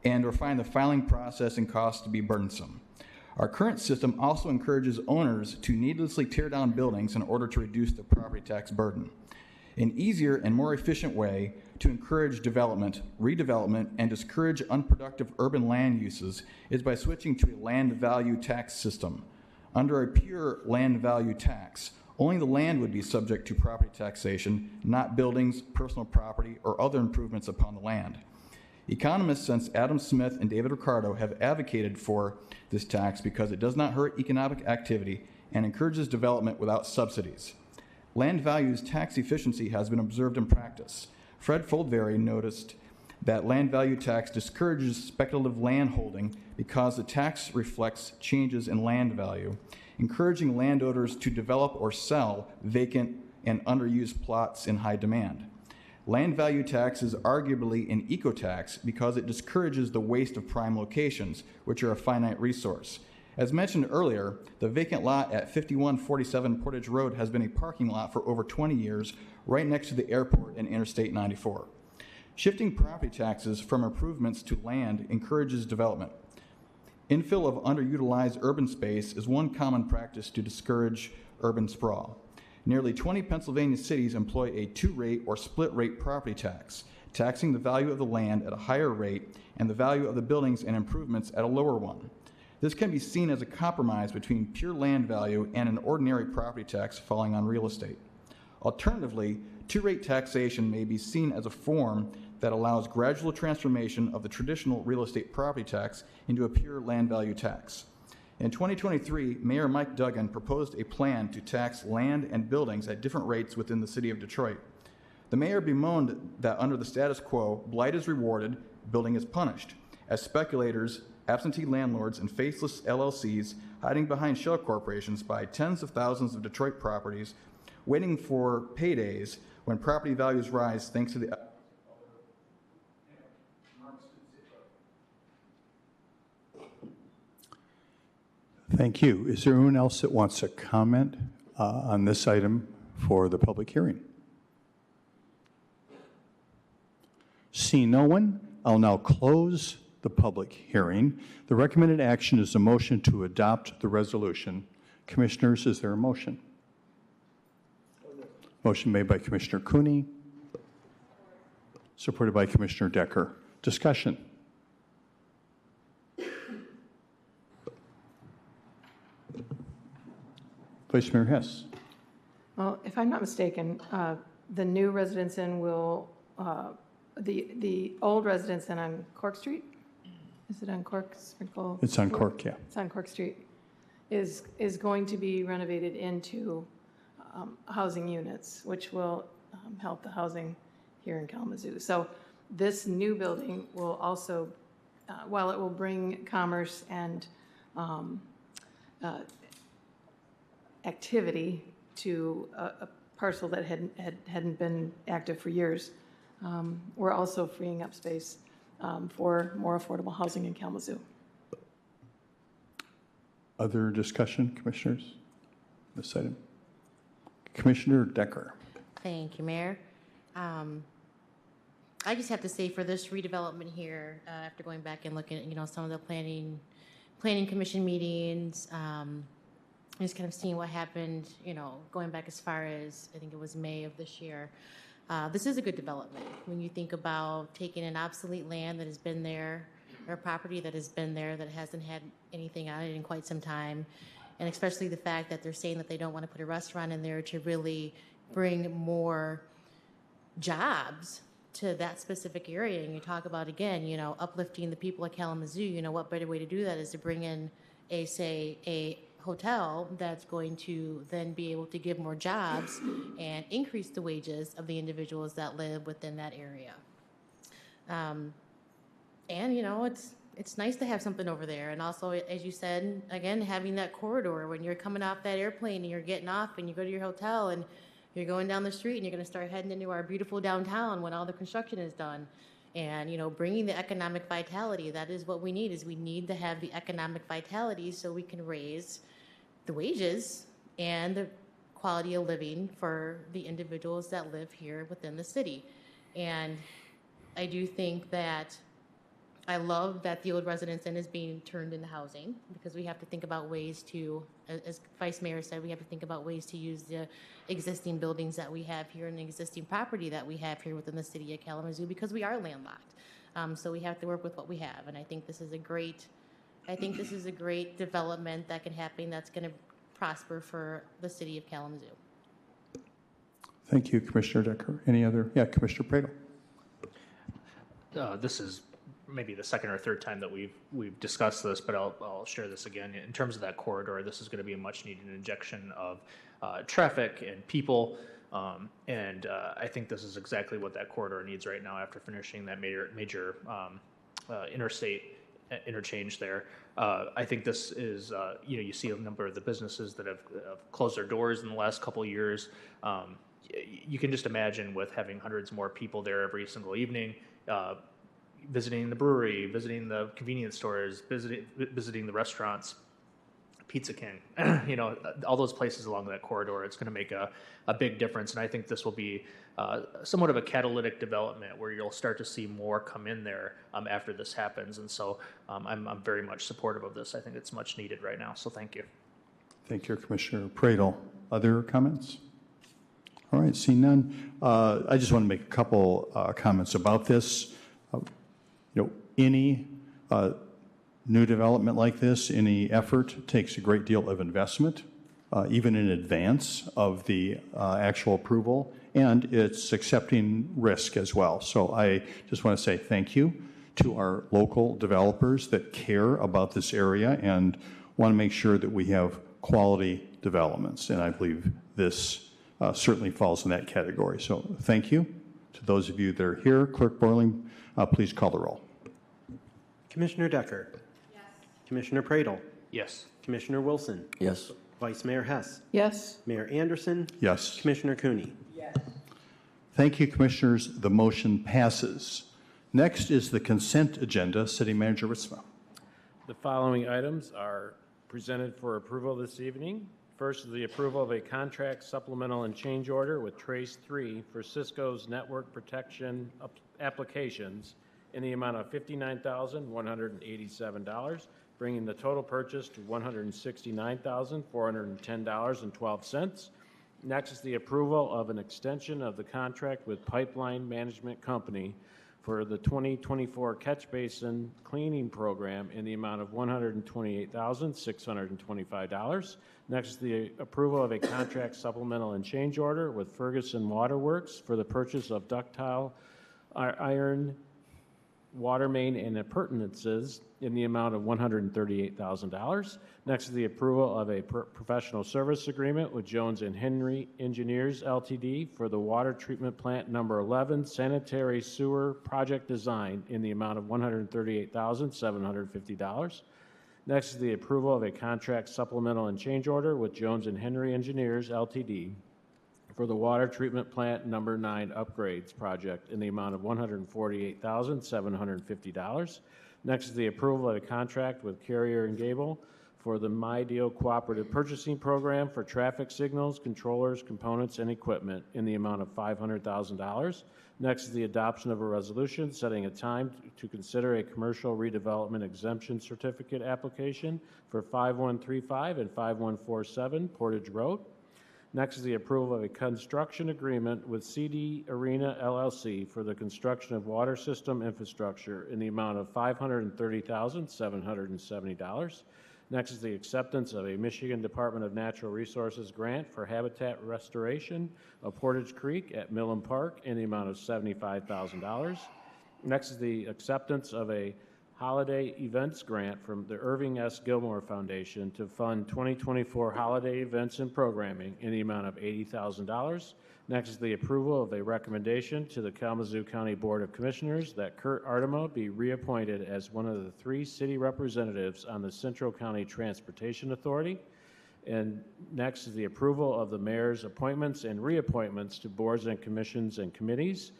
and or find the filing process and costs to be burdensome. Our current system also encourages owners to needlessly tear down buildings in order to reduce the property tax burden. An easier and more efficient way to encourage development, redevelopment, and discourage unproductive urban land uses is by switching to a land value tax system. Under a pure land value tax, only the land would be subject to property taxation, not buildings, personal property, or other improvements upon the land. Economists since Adam Smith and David Ricardo have advocated for this tax because it does not hurt economic activity and encourages development without subsidies. Land values tax efficiency has been observed in practice. Fred Foldvary noticed that land value tax discourages speculative land holding because the tax reflects changes in land value, encouraging landowners to develop or sell vacant and underused plots in high demand. Land value tax is arguably an eco-tax because it discourages the waste of prime locations, which are a finite resource. As mentioned earlier, the vacant lot at 5147 Portage Road has been a parking lot for over 20 years, right next to the airport and Interstate 94. Shifting property taxes from improvements to land encourages development. Infill of underutilized urban space is one common practice to discourage urban sprawl. Nearly 20 Pennsylvania cities employ a two-rate or split-rate property tax, taxing the value of the land at a higher rate and the value of the buildings and improvements at a lower one. This can be seen as a compromise between pure land value and an ordinary property tax falling on real estate. Alternatively, two-rate taxation may be seen as a form that allows gradual transformation of the traditional real estate property tax into a pure land value tax. In 2023, Mayor Mike Duggan proposed a plan to tax land and buildings at different rates within the city of Detroit. The mayor bemoaned that under the status quo, blight is rewarded, building is punished, as speculators, absentee landlords, and faceless LLCs hiding behind shell corporations buy tens of thousands of Detroit properties, waiting for paydays when property values rise thanks to the Thank you. Is there anyone else that wants to comment on this item for the public hearing? Seeing no one, I'll now close the public hearing. The recommended action is a motion to adopt the resolution. Commissioners, is there a motion? Motion made by Commissioner Cooney, supported by Commissioner Decker. Discussion. Vice Mayor Hess. Well, if I'm not mistaken, the new Residence Inn will, the old Residence Inn on Cork Street? Is it on Cork? It's on Cork, yeah. It's on Cork Street. Is going to be renovated into housing units, which will help the housing here in Kalamazoo. So this new building will also, while it will bring commerce and activity to a parcel that hadn't been active for years, we're also freeing up space for more affordable housing in Kalamazoo. Other discussion, commissioners? This item. Commissioner Decker. Thank you, Mayor. I just have to say for this redevelopment here, after going back and looking at, some of the planning commission meetings, just kind of seeing what happened, going back as far as, I think it was May of this year. This is a good development. When you think about taking an obsolete land that has been there, or a property that has been there that hasn't had anything on it in quite some time, and especially the fact that they're saying that they don't want to put a restaurant in there to really bring more jobs to that specific area. And you talk about, again, uplifting the people of Kalamazoo. What better way to do that is to bring in a hotel that's going to then be able to give more jobs and increase the wages of the individuals that live within that area. It's nice to have something over there. And also, as you said, again, having that corridor when you're coming off that airplane and you're getting off and you go to your hotel and you're going down the street and you're going to start heading into our beautiful downtown when all the construction is done. And, bringing the economic vitality, that is what we need, is we need to have the economic vitality so we can raise the wages and the quality of living for the individuals that live here within the city. And I do think that I love that the old residence inn is being turned into housing, because we have to think about ways to, as Vice Mayor said, we have to think about ways to use the existing buildings that we have here and the existing property that we have here within the city of Kalamazoo, because we are landlocked. So we have to work with what we have. And I think this is a great development that can happen, that's going to prosper for the city of Kalamazoo. Thank you, Commissioner Decker. Any other? Yeah, Commissioner Pradel. This is maybe the second or third time that we've discussed this, but I'll share this again. In terms of that corridor, this is going to be a much needed injection of traffic and people. And I think this is exactly what that corridor needs right now after finishing that major interstate interchange there. I think this is, you see a number of the businesses that have closed their doors in the last couple of years. You can just imagine with having hundreds more people there every single evening, visiting the brewery, visiting the convenience stores, visiting the restaurants, Pizza King, all those places along that corridor. It's going to make a big difference. And I think this will be somewhat of a catalytic development where you'll start to see more come in there after this happens. And so I'm very much supportive of this. I think it's much needed right now. So thank you. Thank you, Commissioner Pradel. Other comments? All right, seeing none. I just want to make a couple comments about this. Any new development like this, any effort takes a great deal of investment, even in advance of the actual approval, and it's accepting risk as well. So I just want to say thank you to our local developers that care about this area and want to make sure that we have quality developments. And I believe this certainly falls in that category. So thank you to those of you that are here. Clerk Borling, please call the roll. Commissioner Decker. Yes. Commissioner Pradel. Yes. Commissioner Wilson. Yes. Vice Mayor Hess. Yes. Mayor Anderson. Yes. Commissioner Cooney. Yes. Thank you, Commissioners. The motion passes. Next is the consent agenda. City Manager Ritzma. The following items are presented for approval this evening. First is the approval of a contract supplemental and change order with Trace 3 for Cisco's network protection applications in the amount of $59,187, bringing the total purchase to $169,410.12. Next is the approval of an extension of the contract with Pipeline Management Company for the 2024 catch basin cleaning program in the amount of $128,625. Next is the approval of a contract supplemental and change order with Ferguson Waterworks for the purchase of ductile iron water main and appurtenances in the amount of $138,000. Next is the approval of a professional service agreement with Jones and Henry Engineers Ltd. for the water treatment plant number 11 sanitary sewer project design in the amount of $138,750. Next is the approval of a contract supplemental and change order with Jones and Henry Engineers Ltd. for the water treatment plant number 9 upgrades project in the amount of $148,750. Next is the approval of a contract with Carrier and Gavel for the MyDeal Cooperative Purchasing Program for traffic signals, controllers, components, and equipment in the amount of $500,000. Next is the adoption of a resolution setting a time to consider a commercial redevelopment exemption certificate application for 5135 and 5147 Portage Road. Next is the approval of a construction agreement with CD Arena LLC for the construction of water system infrastructure in the amount of $530,770. Next is the acceptance of a Michigan Department of Natural Resources grant for habitat restoration of Portage Creek at Millen Park in the amount of $75,000. Next is the acceptance of a holiday events grant from the Irving S. Gilmore Foundation to fund 2024 holiday events and programming in the amount of $80,000. Next is the approval of a recommendation to the Kalamazoo County Board of Commissioners that Kurt Artema be reappointed as one of the 3 city representatives on the Central County Transportation Authority. And next is the approval of the mayor's appointments and reappointments to boards and commissions and committees.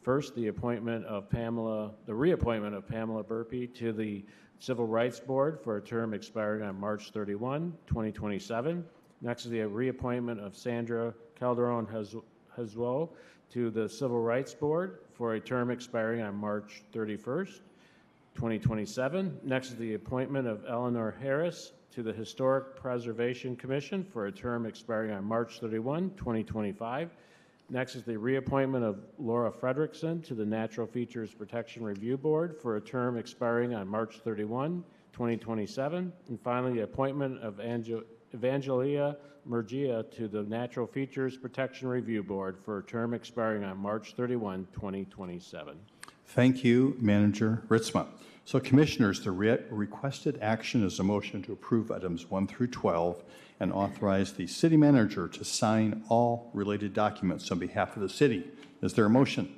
First, the reappointment of Pamela Burpee to the Civil Rights Board for a term expiring on March 31, 2027. Next is the reappointment of Sandra Calderon Hazuo to the Civil Rights Board for a term expiring on March 31st, 2027. Next is the appointment of Eleanor Harris to the Historic Preservation Commission for a term expiring on March 31, 2025. Next is the reappointment of Laura Fredrickson to the Natural Features Protection Review Board for a term expiring on March 31, 2027. And finally, the appointment of Evangelia Murgia to the Natural Features Protection Review Board for a term expiring on March 31, 2027. Thank you, Manager Ritzma. So, Commissioners, the requested action is a motion to approve items 1 through 12 and authorize the city manager to sign all related documents on behalf of the city. Is there a motion?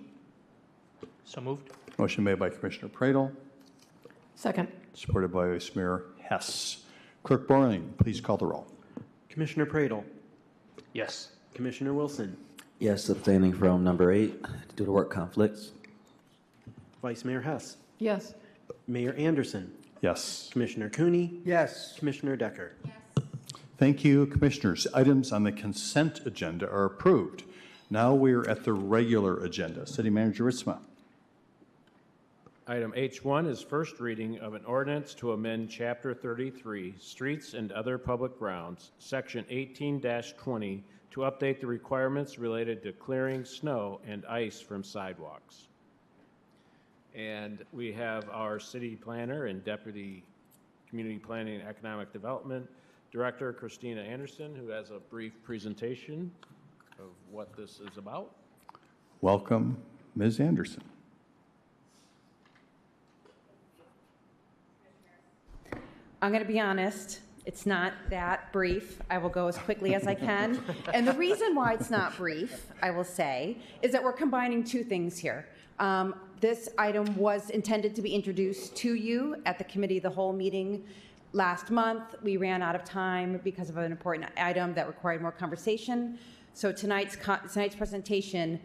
So moved. Motion made by Commissioner Pradel, Second. supported by Vice Mayor Hess. Clerk Borling, please call the roll. Commissioner Pradel, Yes. Commissioner Wilson, Yes, abstaining from number 8 due to work conflicts. Vice Mayor Hess, Yes. Mayor Anderson, Yes. Commissioner Cooney, Yes. Commissioner Decker. Thank you, Commissioners. Items on the consent agenda are approved. Now we are at the regular agenda. City Manager Ritzma. Item H1 is first reading of an ordinance to amend Chapter 33, Streets and Other Public Grounds, Section 18-20, to update the requirements related to clearing snow and ice from sidewalks. And we have our city planner and Deputy Community Planning and Economic Development Director, Christina Anderson, who has a brief presentation of what this is about. Welcome, Ms. Anderson. I'm going to be honest, it's not that brief. I will go as quickly as I can. And the reason why it's not brief, I will say, is that we're combining 2 things here. This item was intended to be introduced to you at the Committee of the Whole meeting last month. We ran out of time because of an important item that required more conversation. So tonight's presentation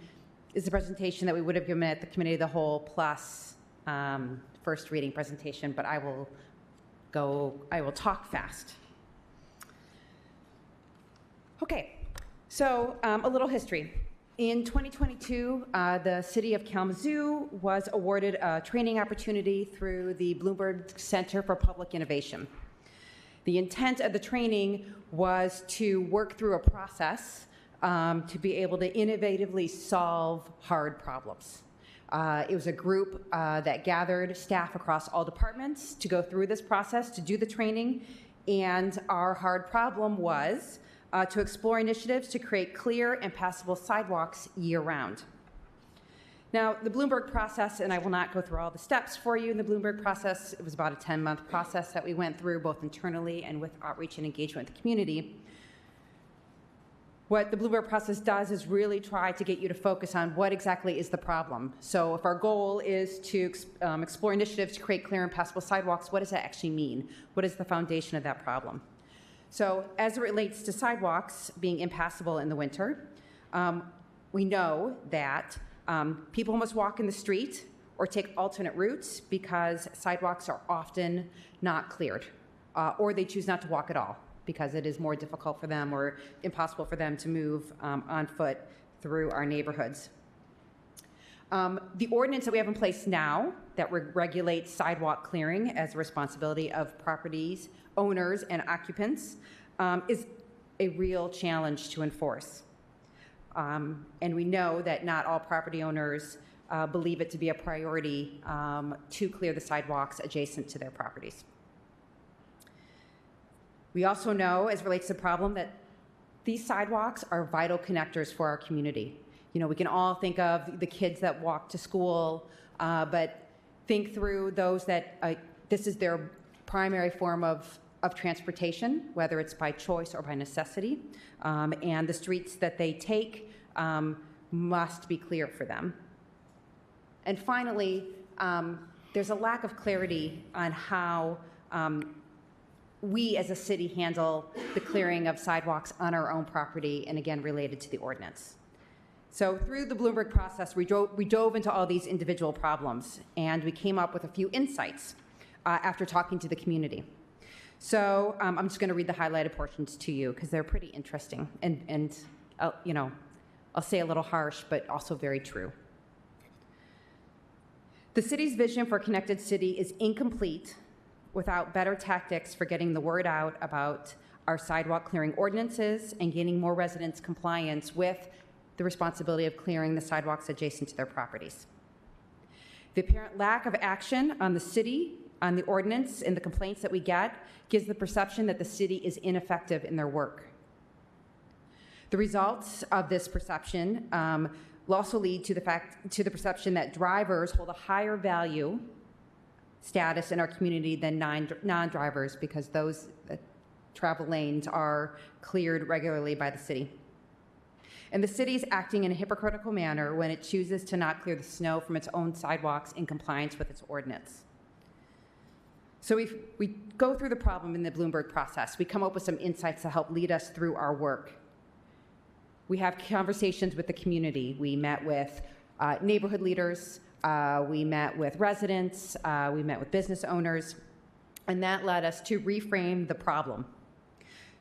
is the presentation that we would have given at the Committee of the Whole plus first reading presentation, but I will talk fast. Okay, so a little history. In 2022, the City of Kalamazoo was awarded a training opportunity through the Bloomberg Center for Public Innovation. The intent of the training was to work through a process to be able to innovatively solve hard problems. It was a group that gathered staff across all departments to go through this process, to do the training, and our hard problem was to explore initiatives to create clear and passable sidewalks year-round. Now, the Bloomberg process, and I will not go through all the steps for you in the Bloomberg process, it was about a 10-month process that we went through both internally and with outreach and engagement with the community. What the Bloomberg process does is really try to get you to focus on what exactly is the problem. So if our goal is to explore initiatives to create clear and passable sidewalks, what does that actually mean? What is the foundation of that problem? So as it relates to sidewalks being impassable in the winter, we know that people must walk in the street or take alternate routes because sidewalks are often not cleared. or they choose not to walk at all because it is more difficult for them or impossible for them to move on foot through our neighborhoods. The ordinance that we have in place now that regulates sidewalk clearing as a responsibility of properties, owners, and occupants is a real challenge to enforce. And we know that not all property owners believe it to be a priority to clear the sidewalks adjacent to their properties. We also know, as relates to the problem, that these sidewalks are vital connectors for our community. You know, we can all think of the kids that walk to school, but think through those that this is their primary form of transportation, whether it's by choice or by necessity, and the streets that they take must be clear for them. And finally, there's a lack of clarity on how we as a city handle the clearing of sidewalks on our own property, and again, related to the ordinance. So through the Bloomberg process, we dove into all these individual problems, and we came up with a few insights after talking to the community. So I'm just going to read the highlighted portions to you because they're pretty interesting, and you know, I'll say a little harsh, but also very true. The city's vision for a connected city is incomplete without better tactics for getting the word out about our sidewalk clearing ordinances and gaining more residents' compliance with the responsibility of clearing the sidewalks adjacent to their properties. The apparent lack of action on the city, on the ordinance, and the complaints that we get gives the perception that the city is ineffective in their work. The results of this perception will also lead to the perception that drivers hold a higher value status in our community than non-drivers because those travel lanes are cleared regularly by the city. And the city is acting in a hypocritical manner when it chooses to not clear the snow from its own sidewalks in compliance with its ordinance. So we go through the problem in the Bloomberg process. We come up with some insights to help lead us through our work. We have conversations with the community. We met with neighborhood leaders. We met with residents. We met with business owners. And that led us to reframe the problem.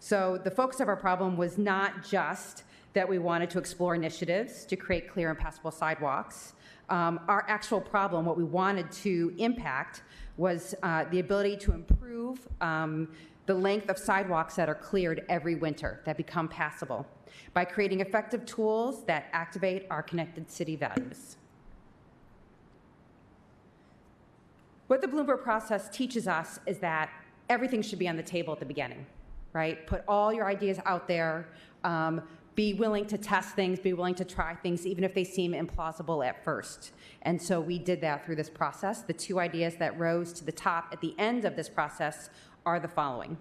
So the focus of our problem was not just that we wanted to explore initiatives to create clear and passable sidewalks. Our actual problem, what we wanted to impact, was the ability to improve the length of sidewalks that are cleared every winter, that become passable, by creating effective tools that activate our connected city values. What the Bloomberg process teaches us is that everything should be on the table at the beginning, right? Put all your ideas out there. Be willing to test things, be willing to try things, even if they seem implausible at first. And so we did that through this process. The two ideas that rose to the top at the end of this process are the following.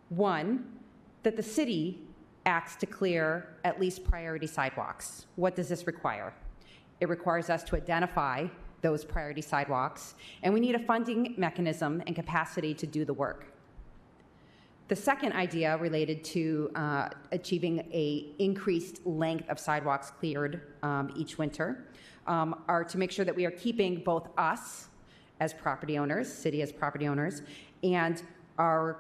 One, that the city acts to clear at least priority sidewalks. What does this require? It requires us to identify those priority sidewalks, and we need a funding mechanism and capacity to do the work. The second idea related to achieving an increased length of sidewalks cleared each winter are to make sure that we are keeping both us as property owners, city as property owners, and our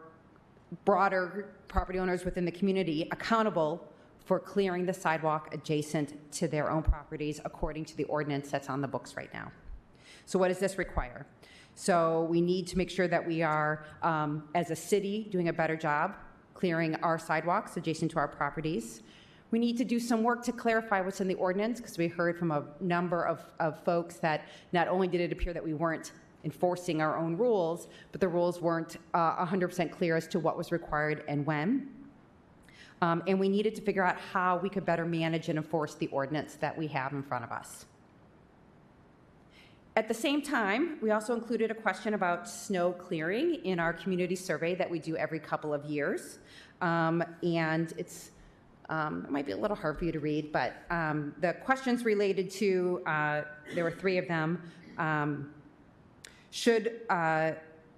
broader property owners within the community accountable for clearing the sidewalk adjacent to their own properties according to the ordinance that's on the books right now. So what does this require? So we need to make sure that we are, as a city, doing a better job clearing our sidewalks adjacent to our properties. We need to do some work to clarify what's in the ordinance, because we heard from a number of folks that not only did it appear that we weren't enforcing our own rules, but the rules weren't 100% clear as to what was required and when. And we needed to figure out how we could better manage and enforce the ordinance that we have in front of us. At the same time, we also included a question about snow clearing in our community survey that we do every couple of years. And it might be a little hard for you to read, but the questions related to, there were 3 of them.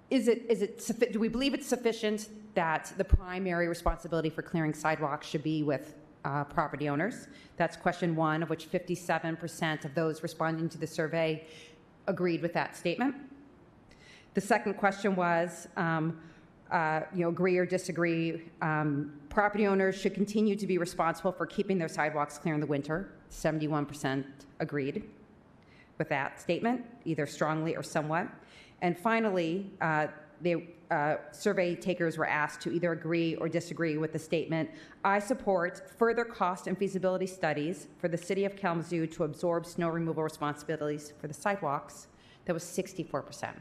Do we believe it's sufficient that the primary responsibility for clearing sidewalks should be with property owners? That's question 1, of which 57% of those responding to the survey agreed with that statement. The second question was, agree or disagree. Property owners should continue to be responsible for keeping their sidewalks clear in the winter. 71% agreed with that statement, either strongly or somewhat. And finally, survey takers were asked to either agree or disagree with the statement, I support further cost and feasibility studies for the city of Kalamazoo to absorb snow removal responsibilities for the sidewalks. That was 64%.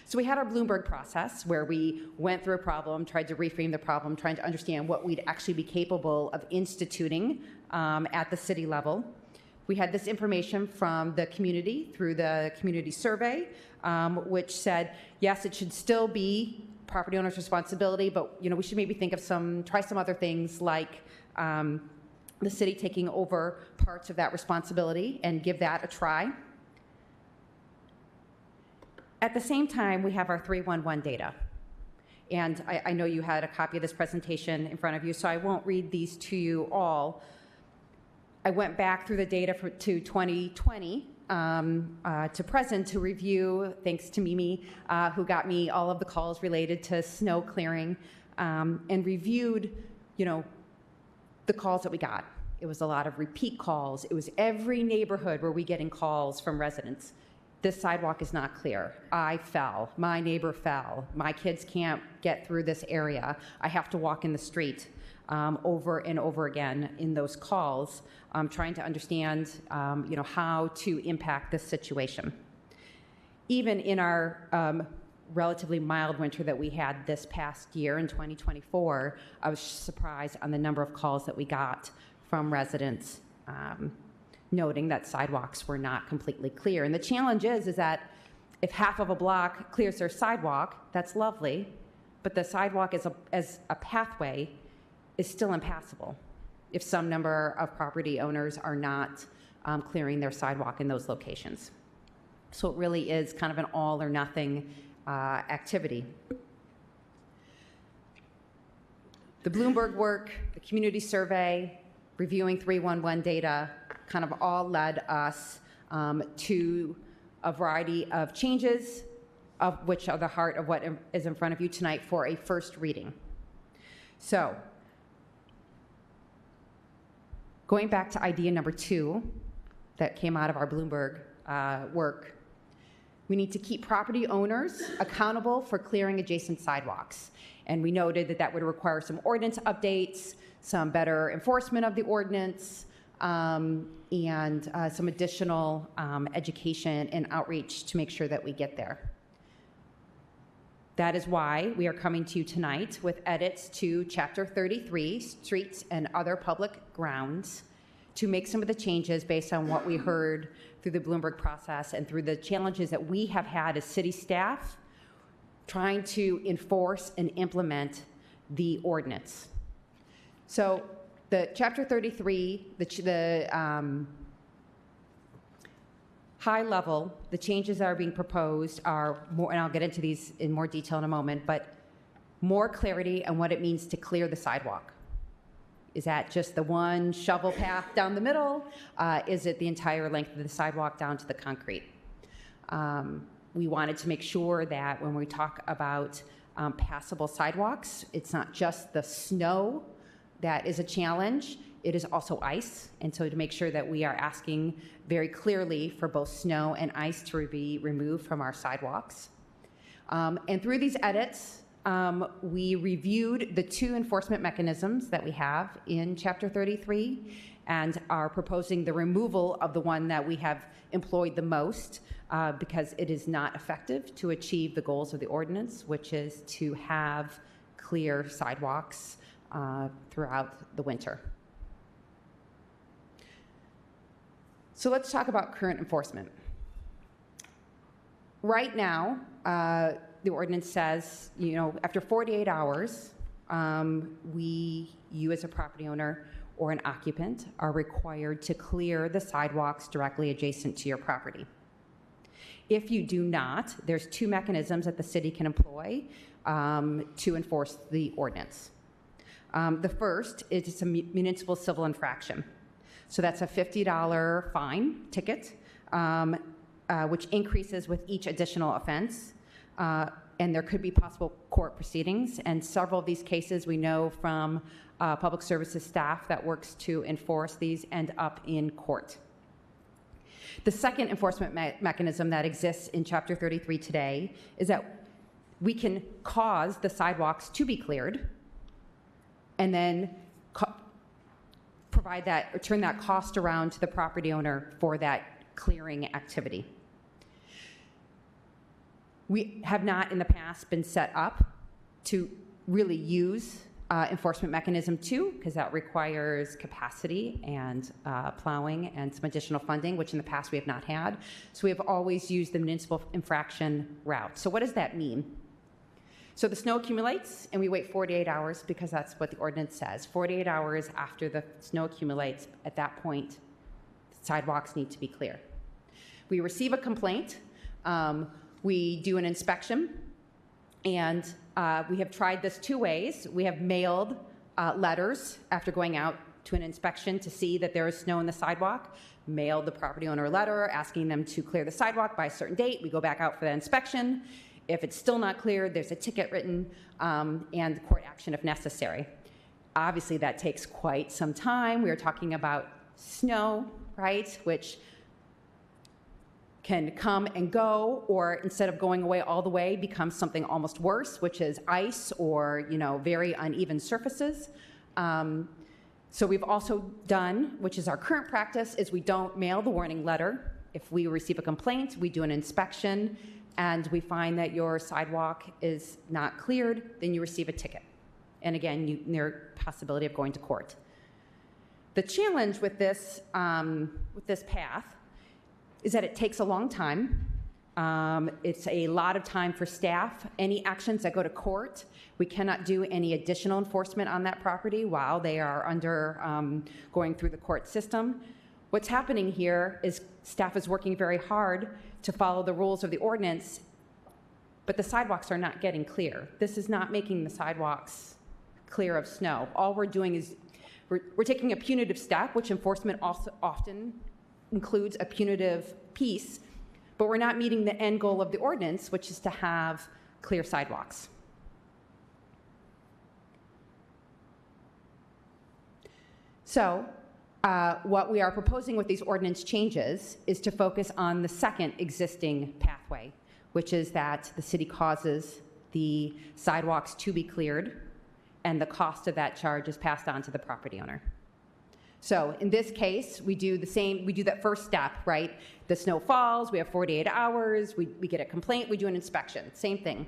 So we had our Bloomberg process where we went through a problem, tried to reframe the problem, trying to understand what we'd actually be capable of instituting at the city level. We had this information from the community through the community survey, which said, yes, it should still be property owner's responsibility, but we should maybe think of try some other things like the city taking over parts of that responsibility and give that a try. At the same time, we have our 311 data. And I know you had a copy of this presentation in front of you, so I won't read these to you all. I went back through the data to 2020 to present to review, thanks to Mimi, who got me all of the calls related to snow clearing, and reviewed, the calls that we got. It was a lot of repeat calls. It was every neighborhood where we getting calls from residents. This sidewalk is not clear. I fell. My neighbor fell. My kids can't get through this area. I have to walk in the street. Over and over again in those calls, trying to understand, how to impact this situation. Even in our relatively mild winter that we had this past year in 2024, I was surprised on the number of calls that we got from residents noting that sidewalks were not completely clear. And the challenge is that if half of a block clears their sidewalk, that's lovely, but the sidewalk as a pathway is still impassable if some number of property owners are not clearing their sidewalk in those locations. So it really is kind of an all or nothing activity. The Bloomberg work, the community survey, reviewing 311 data, kind of all led us to a variety of changes, of which are the heart of what is in front of you tonight for a first reading. So, going back to idea number 2 that came out of our Bloomberg work, we need to keep property owners accountable for clearing adjacent sidewalks. And we noted that would require some ordinance updates, some better enforcement of the ordinance, and some additional education and outreach to make sure that we get there. That is why we are coming to you tonight with edits to Chapter 33, Streets and Other Public Grounds, to make some of the changes based on what we heard through the Bloomberg process and through the challenges that we have had as city staff trying to enforce and implement the ordinance. So the Chapter 33, the high level, the changes that are being proposed are more, and I'll get into these in more detail in a moment, but more clarity on what it means to clear the sidewalk. Is that just the one shovel path down the middle? Is it the entire length of the sidewalk down to the concrete? We wanted to make sure that when we talk about passable sidewalks, it's not just the snow that is a challenge, it is also ice. And so to make sure that we are asking very clearly for both snow and ice to be removed from our sidewalks. And through these edits, we reviewed the 2 enforcement mechanisms that we have in Chapter 33 and are proposing the removal of the one that we have employed the most because it is not effective to achieve the goals of the ordinance, which is to have clear sidewalks throughout the winter. So let's talk about current enforcement. Right now, the ordinance says, after 48 hours, you as a property owner or an occupant are required to clear the sidewalks directly adjacent to your property. If you do not, there's 2 mechanisms that the city can employ to enforce the ordinance. The first is a municipal civil infraction. So that's a $50 fine ticket, which increases with each additional offense. and there could be possible court proceedings. And several of these cases we know from public services staff that works to enforce these end up in court. The second enforcement mechanism that exists in Chapter 33 today is that we can cause the sidewalks to be cleared and then provide that, or turn that cost around to the property owner for that clearing activity. We have not in the past been set up to really use enforcement mechanism 2, because that requires capacity and plowing and some additional funding, which in the past we have not had. So we have always used the municipal infraction route. So what does that mean? So the snow accumulates and we wait 48 hours, because that's what the ordinance says. 48 hours after the snow accumulates, at that point, sidewalks need to be clear. We receive a complaint, we do an inspection, and we have tried this 2 ways. We have mailed letters after going out to an inspection to see that there is snow in the sidewalk, mailed the property owner a letter asking them to clear the sidewalk by a certain date. We go back out for that inspection. If it's still not cleared, there's a ticket written and court action if necessary. Obviously, that takes quite some time. We are talking about snow, right, which can come and go, or instead of going away all the way, becomes something almost worse, which is ice or, very uneven surfaces. So we've also done, which is our current practice, is we don't mail the warning letter. If we receive a complaint, we do an inspection, and we find that your sidewalk is not cleared, then you receive a ticket. And again, there's possibility of going to court. The challenge with this path is that it takes a long time. It's a lot of time for staff. Any actions that go to court, we cannot do any additional enforcement on that property while they are going through the court system. What's happening here is staff is working very hard to follow the rules of the ordinance, but the sidewalks are not getting clear. This is not making the sidewalks clear of snow. All we're doing is we're taking a punitive step, which enforcement also often includes a punitive piece, but we're not meeting the end goal of the ordinance, which is to have clear sidewalks. So what we are proposing with these ordinance changes is to focus on the second existing pathway, which is that the city causes the sidewalks to be cleared, and the cost of that charge is passed on to the property owner. So in this case, we do the same, we do that first step, right? The snow falls, we have 48 hours, we get a complaint, we do an inspection, same thing.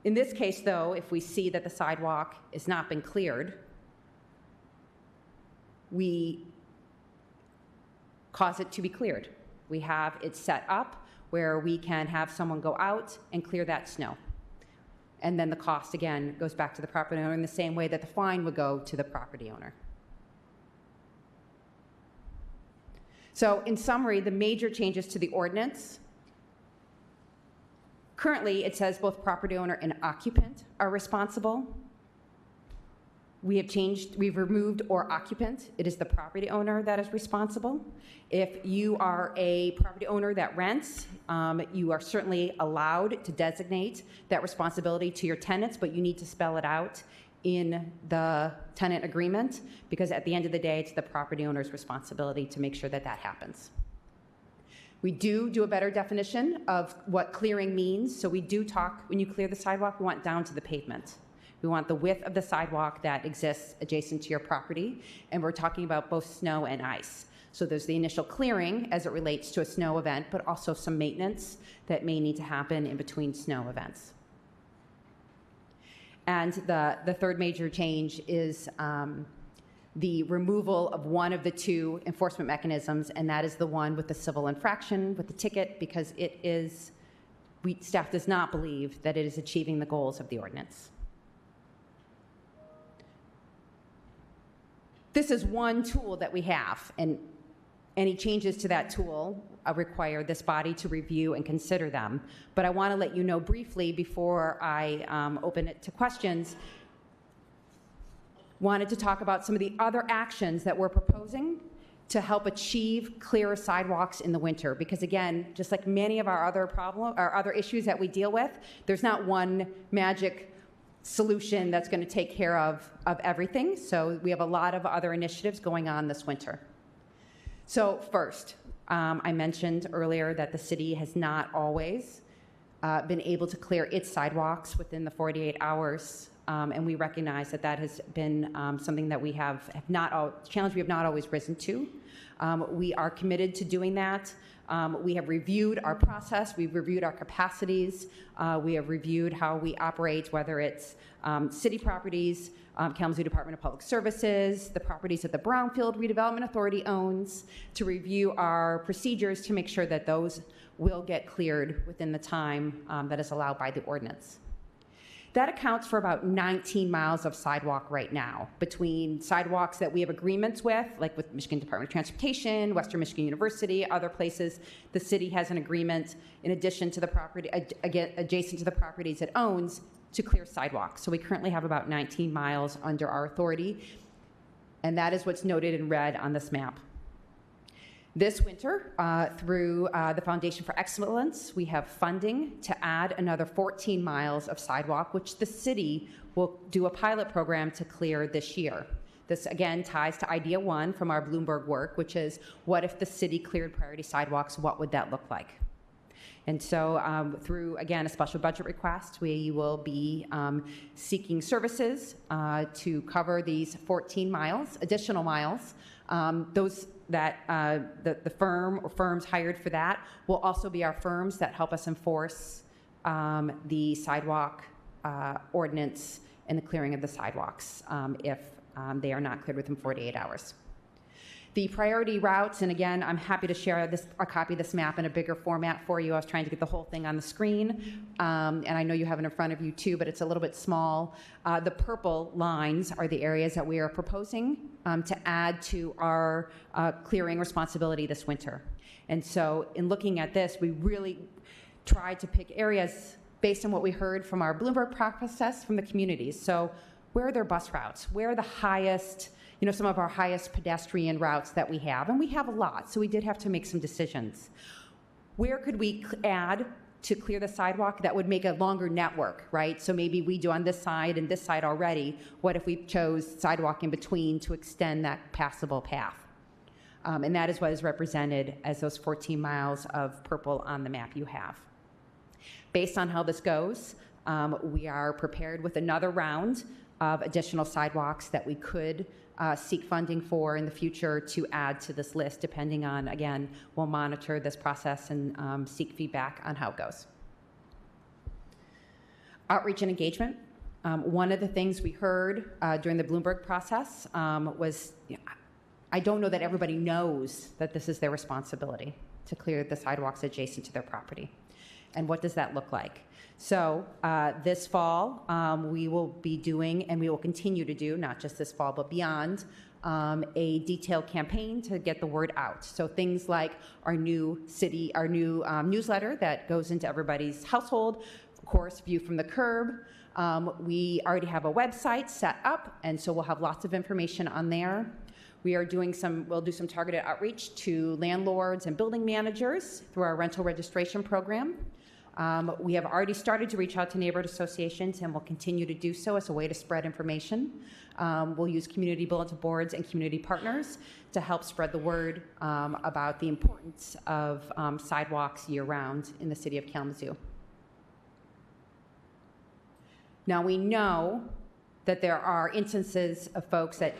In this case, though, if we see that the sidewalk has not been cleared, we cause it to be cleared. We have it set up where we can have someone go out and clear that snow. And then the cost, again, goes back to the property owner in the same way that the fine would go to the property owner. So in summary, the major changes to the ordinance. Currently, it says both property owner and occupant are responsible. We've removed or occupant. It is the property owner that is responsible. If you are a property owner that rents, you are certainly allowed to designate that responsibility to your tenants, but you need to spell it out in the tenant agreement, because at the end of the day, it's the property owner's responsibility to make sure that that happens. We do a better definition of what clearing means. So we do talk, when you clear the sidewalk, we want down to the pavement. We want the width of the sidewalk that exists adjacent to your property, and we're talking about both snow and ice. So there's the initial clearing as it relates to a snow event, but also some maintenance that may need to happen in between snow events. And the third major change is the removal of one of the two enforcement mechanisms, and that is the one with the civil infraction, with the ticket, because staff does not believe that it is achieving the goals of the ordinance. This is one tool that we have, and any changes to that tool require this body to review and consider them. But I want to let you know briefly before I open it to questions, wanted to talk about some of the other actions that we're proposing to help achieve clearer sidewalks in the winter. Because again, just like many of our other issues that we deal with, there's not one magic solution that's going to take care of everything. So we have a lot of other initiatives going on this winter. So first, I mentioned earlier that the city has not always been able to clear its sidewalks within the 48 hours. And we recognize that that has been something that we challenge we have not always risen to. We are committed to doing that. We have reviewed our process. We've reviewed our capacities. We have reviewed how we operate, whether it's city properties, Kalamazoo Department of Public Services, the properties that the Brownfield Redevelopment Authority owns, to review our procedures to make sure that those will get cleared within the time that is allowed by the ordinance. That accounts for about 19 miles of sidewalk right now, between sidewalks that we have agreements with, like with Michigan Department of Transportation, Western Michigan University, other places. The city has an agreement in addition to the property, adjacent to the properties it owns, to clear sidewalks. So we currently have about 19 miles under our authority, and that is what's noted in red on this map. This winter, through the Foundation for Excellence, we have funding to add another 14 miles of sidewalk, which the city will do a pilot program to clear this year. This, again, ties to Idea 1 from our Bloomberg work, which is, what if the city cleared priority sidewalks? What would that look like? And so through, again, a special budget request, we will be seeking services to cover these 14 miles, additional miles. Those that the firm or firms hired for that will also be our firms that help us enforce the sidewalk ordinance and the clearing of the sidewalks if they are not cleared within 48 hours. The priority routes, and again, I'm happy to share a copy of this map in a bigger format for you. I was trying to get the whole thing on the screen, and I know you have it in front of you too, but it's a little bit small. The purple lines are the areas that we are proposing to add to our clearing responsibility this winter. And so in looking at this, we really tried to pick areas based on what we heard from our Bloomberg process from the communities. So where are their bus routes? Where are the highest, some of our highest pedestrian routes that we have? And we have a lot, so we did have to make some decisions. Where could we add to clear the sidewalk that would make a longer network, right? So maybe we do on this side and this side already. What if we chose sidewalk in between to extend that passable path? And that is what is represented as those 14 miles of purple on the map you have. Based on how this goes, we are prepared with another round of additional sidewalks that we could seek funding for in the future to add to this list, depending on, again, we'll monitor this process and seek feedback on how it goes. Outreach and engagement. One of the things we heard during the Bloomberg process was, I don't know that everybody knows that this is their responsibility to clear the sidewalks adjacent to their property. And what does that look like? So this fall, we will be doing, and we will continue to do, not just this fall, but beyond, a detailed campaign to get the word out. So things like our new newsletter that goes into everybody's household, of course, View from the Curb. We already have a website set up, and so we'll have lots of information on there. We'll do some targeted outreach to landlords and building managers through our rental registration program. We have already started to reach out to neighborhood associations, and will continue to do so as a way to spread information. We'll use community bulletin boards and community partners to help spread the word about the importance of sidewalks year-round in the city of Kalamazoo. Now, we know that there are instances of folks that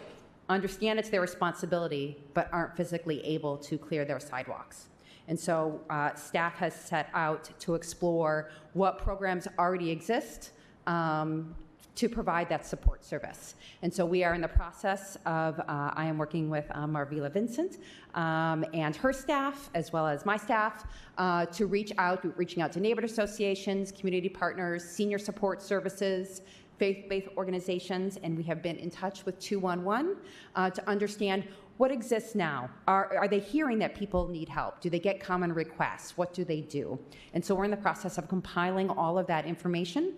understand it's their responsibility but aren't physically able to clear their sidewalks. And so staff has set out to explore what programs already exist to provide that support service. And so we are in the process of, I am working with Marvila Vincent and her staff, as well as my staff, to reaching out to neighborhood associations, community partners, senior support services, faith-based organizations, and we have been in touch with 211 to understand what exists now. Are they hearing that people need help? Do they get common requests? What do they do? And so we're in the process of compiling all of that information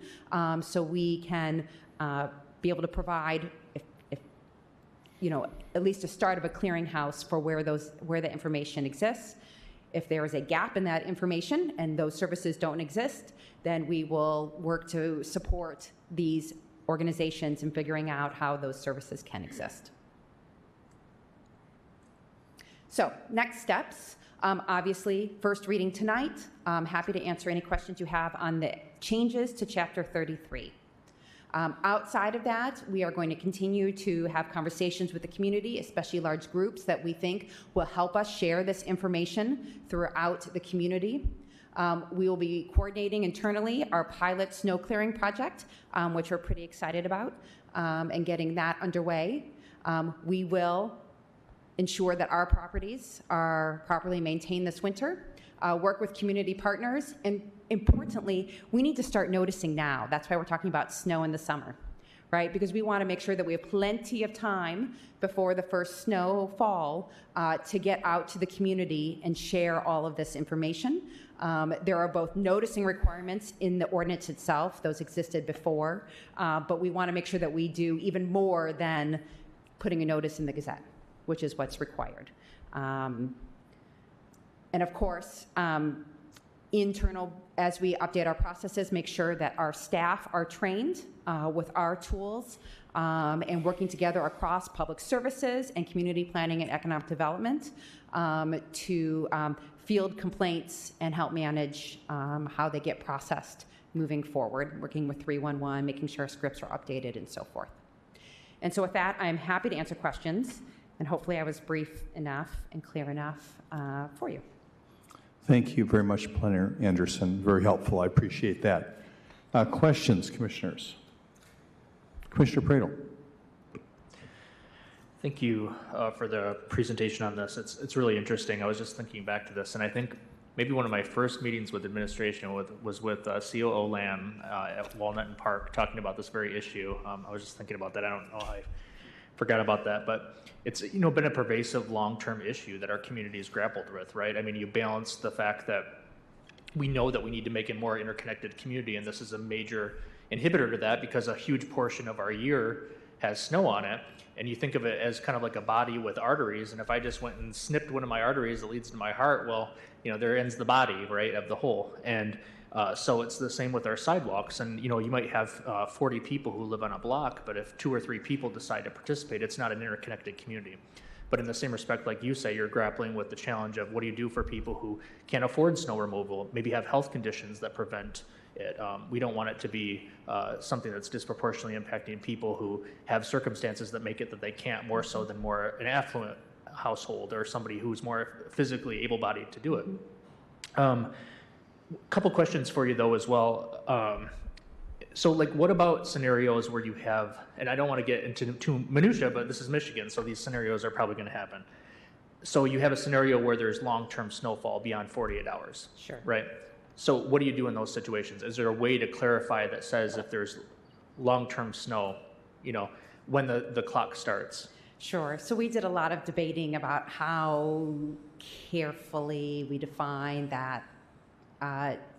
so we can be able to provide, at least a start of a clearinghouse for where the information exists. If there is a gap in that information and those services don't exist, then we will work to support these organizations in figuring out how those services can exist. So, next steps. Obviously, first reading tonight. I'm happy to answer any questions you have on the changes to Chapter 33. Outside of that, we are going to continue to have conversations with the community, especially large groups that we think will help us share this information throughout the community. We will be coordinating internally our pilot snow clearing project, which we're pretty excited about, and getting that underway. We will ensure that our properties are properly maintained this winter, work with community partners, and importantly, we need to start noticing now. That's why we're talking about snow in the summer, right? Because we want to make sure that we have plenty of time before the first snowfall to get out to the community and share all of this information. There are both noticing requirements in the ordinance itself, those existed before, but we want to make sure that we do even more than putting a notice in the Gazette, which is what's required. And of course, internal, as we update our processes, make sure that our staff are trained with our tools and working together across public services and community planning and economic development to field complaints and help manage how they get processed moving forward, working with 311, making sure scripts are updated and so forth. And so with that, I'm happy to answer questions, and hopefully I was brief enough and clear enough for you. Thank you very much, Planner Anderson. Very helpful. I appreciate that. Questions, commissioners? Commissioner Pradle. Thank you for the presentation on this. It's really interesting. I was just thinking back to this, and I think maybe one of my first meetings with administration was with COO Lamb at Walnut and Park, talking about this very issue. I was just thinking about that. I don't know how I forgot about that, but it's been a pervasive long-term issue that our community's grappled with, right? I mean, you balance the fact that we know that we need to make a more interconnected community, and this is a major inhibitor to that because a huge portion of our year has snow on it, and you think of it as kind of like a body with arteries, and if I just went and snipped one of my arteries that leads to my heart, well, there ends the body, right, of the whole. And so it's the same with our sidewalks, and you might have 40 people who live on a block, but if 2 or 3 people decide to participate, it's not an interconnected community. But in the same respect, like you say, you're grappling with the challenge of what do you do for people who can't afford snow removal, maybe have health conditions that prevent it. We don't want it to be something that's disproportionately impacting people who have circumstances that make it that they can't, more so than an affluent household or somebody who's more physically able-bodied to do it. Couple questions for you though as well. So what about scenarios where you have, and I don't want to get into too minutia, but this is Michigan, so these scenarios are probably going to happen. So you have a scenario where there's long-term snowfall beyond 48 hours. Sure. Right? So what do you do in those situations? Is there a way to clarify that says if there's long-term snow, when the clock starts? Sure. So we did a lot of debating about how carefully we define that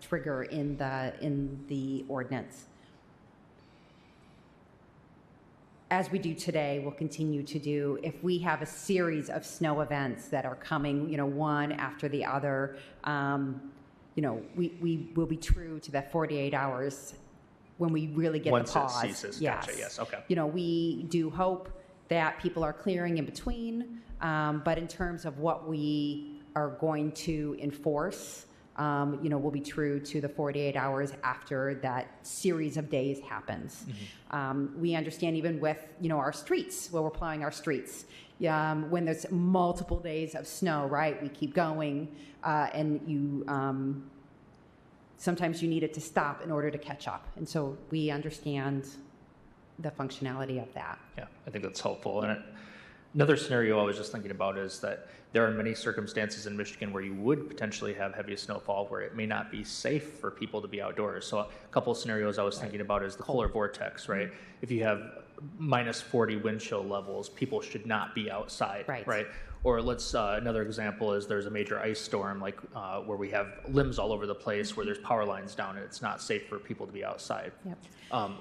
trigger in the ordinance. As we do today, we'll continue to do, if we have a series of snow events that are coming, one after the other, we will be true to that 48 hours when we really get Once the pause. Once it ceases. Yes. Gotcha. Yes. Okay. We do hope that people are clearing in between, but in terms of what we are going to enforce, we'll be true to the 48 hours after that series of days happens. Mm-hmm. We understand even with, our streets, where we're plowing our streets, when there's multiple days of snow, right, we keep going, and sometimes you need it to stop in order to catch up. And so we understand the functionality of that. Yeah, I think that's helpful. And another scenario I was just thinking about is that there are many circumstances in Michigan where you would potentially have heavy snowfall where it may not be safe for people to be outdoors. So a couple of scenarios I was thinking about is the polar vortex, right? If you have minus 40 wind chill levels, people should not be outside, right? Or let's, another example is there's a major ice storm, like where we have limbs all over the place, where there's power lines down and it's not safe for people to be outside. Yep.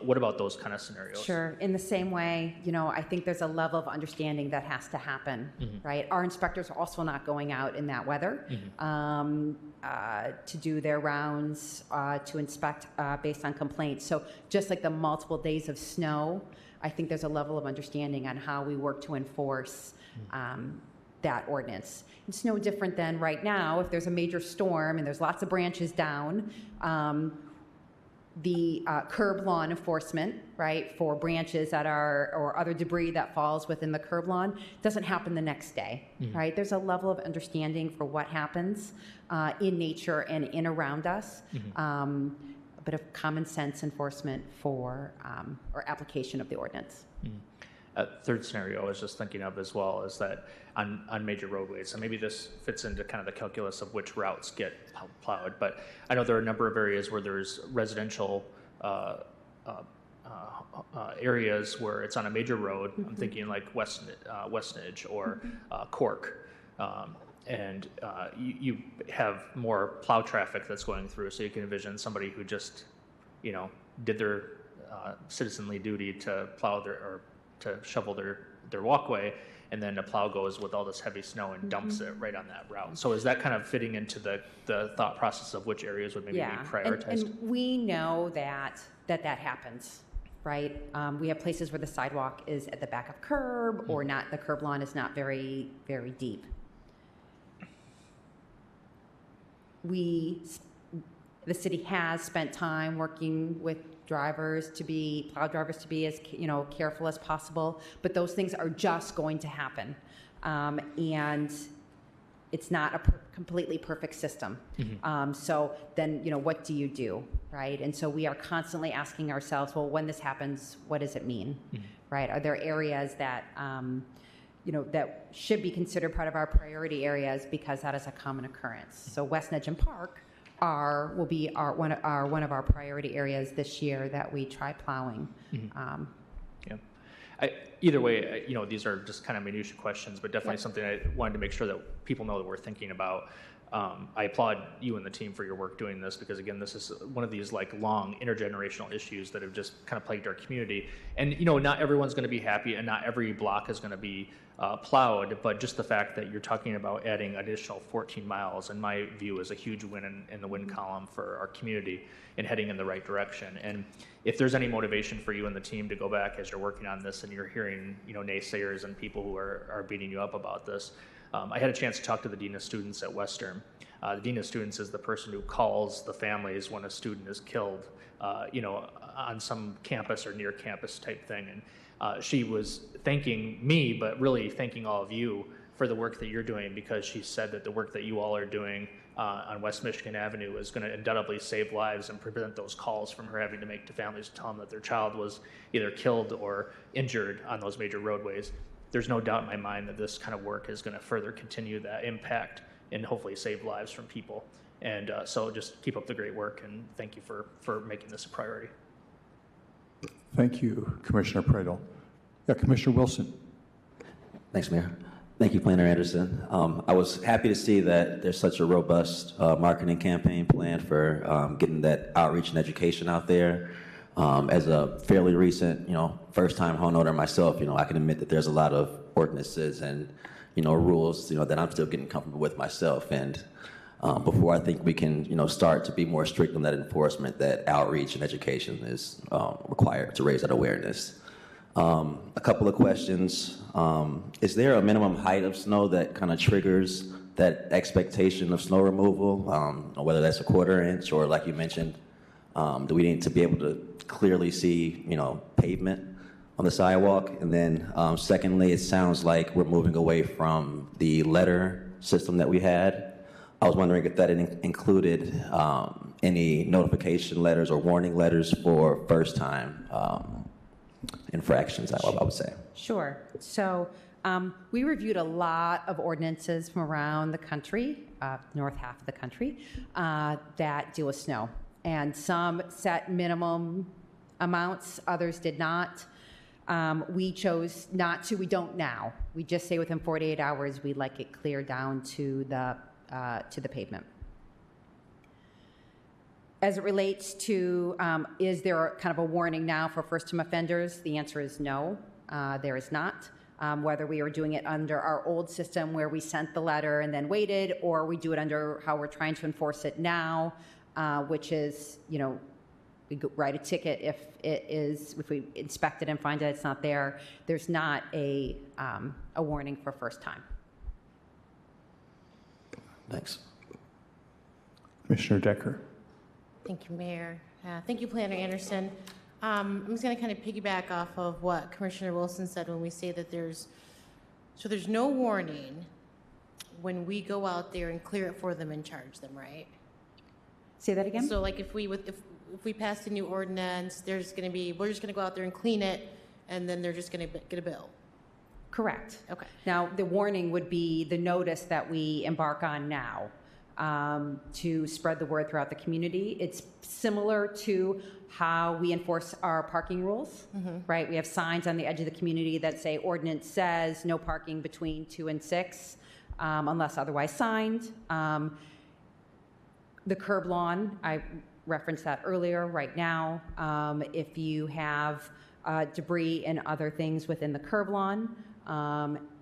What about those kind of scenarios? Sure. In the same way, I think there's a level of understanding that has to happen, right? Our inspectors are also not going out in that weather to do their rounds, to inspect based on complaints. So just like the multiple days of snow, I think there's a level of understanding on how we work to enforce that ordinance. It's no different than right now, if there's a major storm and there's lots of branches down, the curb lawn enforcement, right, for branches that are, or other debris that falls within the curb lawn, doesn't happen the next day, right? There's a level of understanding for what happens in nature and in around us, a bit of common sense enforcement for, or application of the ordinance. Third scenario I was just thinking of as well is that on major roadways, and maybe this fits into kind of the calculus of which routes get plowed, but I know there are a number of areas where there's residential areas where it's on a major road. I'm thinking like Westnedge or Cork. And you have more plow traffic that's going through, so you can envision somebody who just, did their citizenly duty to plow or to shovel their walkway, and then a plow goes with all this heavy snow and dumps it right on that route. So is that kind of fitting into the thought process of which areas would maybe be prioritized? And we know that happens, right? We have places where the sidewalk is at the back of curb or not, the curb lawn is not very, very deep. The city has spent time working with plow drivers to be as careful as possible, but those things are just going to happen, and it's not a completely perfect system. So then, what do you do, right? And so we are constantly asking ourselves, well, when this happens, what does it mean, right? Are there areas that that should be considered part of our priority areas because that is a common occurrence? So Westnedge and Park will be one of our priority areas this year that we try plowing. Either way, these are just kind of minutiae questions, but definitely something I wanted to make sure that people know that we're thinking about. I applaud you and the team for your work doing this because, again, this is one of these like long intergenerational issues that have just kind of plagued our community. And, not everyone's going to be happy and not every block is going to be plowed, but just the fact that you're talking about adding additional 14 miles, in my view, is a huge win in the win column for our community and heading in the right direction. And if there's any motivation for you and the team to go back as you're working on this and you're hearing, naysayers and people who are beating you up about this, I had a chance to talk to the Dean of Students at Western. The Dean of Students is the person who calls the families when a student is killed, on some campus or near campus type thing. And she was thanking me, but really thanking all of you for the work that you're doing, because she said that the work that you all are doing on West Michigan Avenue is going to undoubtedly save lives and prevent those calls from her having to make to families to tell them that their child was either killed or injured on those major roadways. There's no doubt in my mind that this kind of work is going to further continue that impact and hopefully save lives from people. And so just keep up the great work, and thank you for making this a priority. Thank you, Commissioner Pradel. Yeah, Commissioner Wilson. Thanks, Mayor. Thank you, Planner Anderson. I was happy to see that there's such a robust marketing campaign planned for getting that outreach and education out there. As a fairly recent, first-time homeowner myself, I can admit that there's a lot of ordinances and, rules, that I'm still getting comfortable with myself. And before I think we can, start to be more strict on that enforcement, that outreach and education is required to raise that awareness. A couple of questions. Is there a minimum height of snow that kind of triggers that expectation of snow removal, whether that's a 1/4 inch or, like you mentioned, do we need to be able to clearly see, pavement on the sidewalk? And then secondly, it sounds like we're moving away from the letter system that we had. I was wondering if that included any notification letters or warning letters for first-time infractions, I would say. Sure. So we reviewed a lot of ordinances from around the country, north half of the country, that deal with snow. And some set minimum amounts, others did not. We chose not to. We don't now, We just say within 48 hours, we'd like it clear down to the pavement. As it relates to, is there kind of a warning now for first-time offenders? The answer is no, there is not. Whether we are doing it under our old system where we sent the letter and then waited, or we do it under how we're trying to enforce it now, which is, we write a ticket if we inspect it and find that it's not there. There's not a warning for first time. Thanks. Commissioner Decker. Thank you, Mayor. Thank you, Planner Anderson. I'm just going to kind of piggyback off of what Commissioner Wilson said when we say that there's no warning when we go out there and clear it for them and charge them, right? Say that again? So like if we pass a new ordinance, we're just going to go out there and clean it, and then they're just going to get a bill. Correct. Okay. Now, the warning would be the notice that we embark on now to spread the word throughout the community. It's similar to how we enforce our parking rules, right? We have signs on the edge of the community that say ordinance says no parking between 2 and 6 unless otherwise signed. The curb lawn, I referenced that earlier. Right now, if you have debris and other things within the curb lawn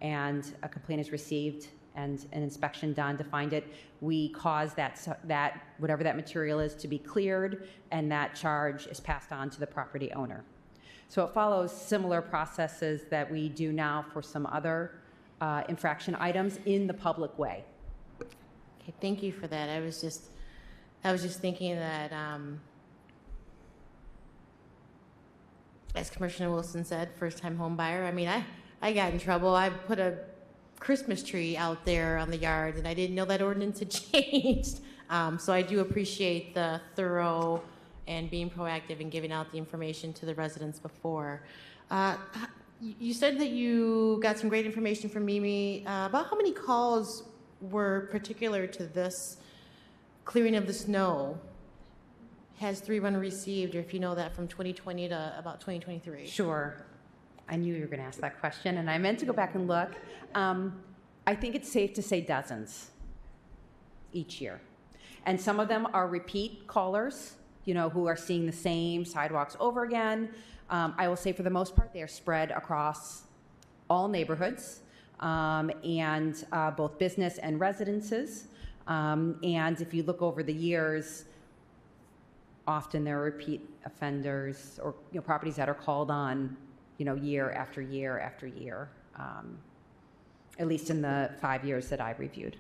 and a complaint is received and an inspection done to find it, we cause that whatever that material is to be cleared, and that charge is passed on to the property owner. So it follows similar processes that we do now for some other infraction items in the public way. Okay, thank you for that. I was just thinking that, as Commissioner Wilson said, first-time home buyer. I mean, I got in trouble. I put a Christmas tree out there on the yard, and I didn't know that ordinance had changed. So I do appreciate the thorough and being proactive and giving out the information to the residents before. You said that you got some great information from Mimi about how many calls were particular to this clearing of the snow. Has 3-1 received, or if you know that from 2020 to about 2023? Sure. I knew you were going to ask that question, and I meant to go back and look. I think it's safe to say dozens each year. And some of them are repeat callers, who are seeing the same sidewalks over again. I will say for the most part, they are spread across all neighborhoods and both business and residences. And if you look over the years, often there are repeat offenders or properties that are called on year after year after year, at least in the 5 years that I reviewed.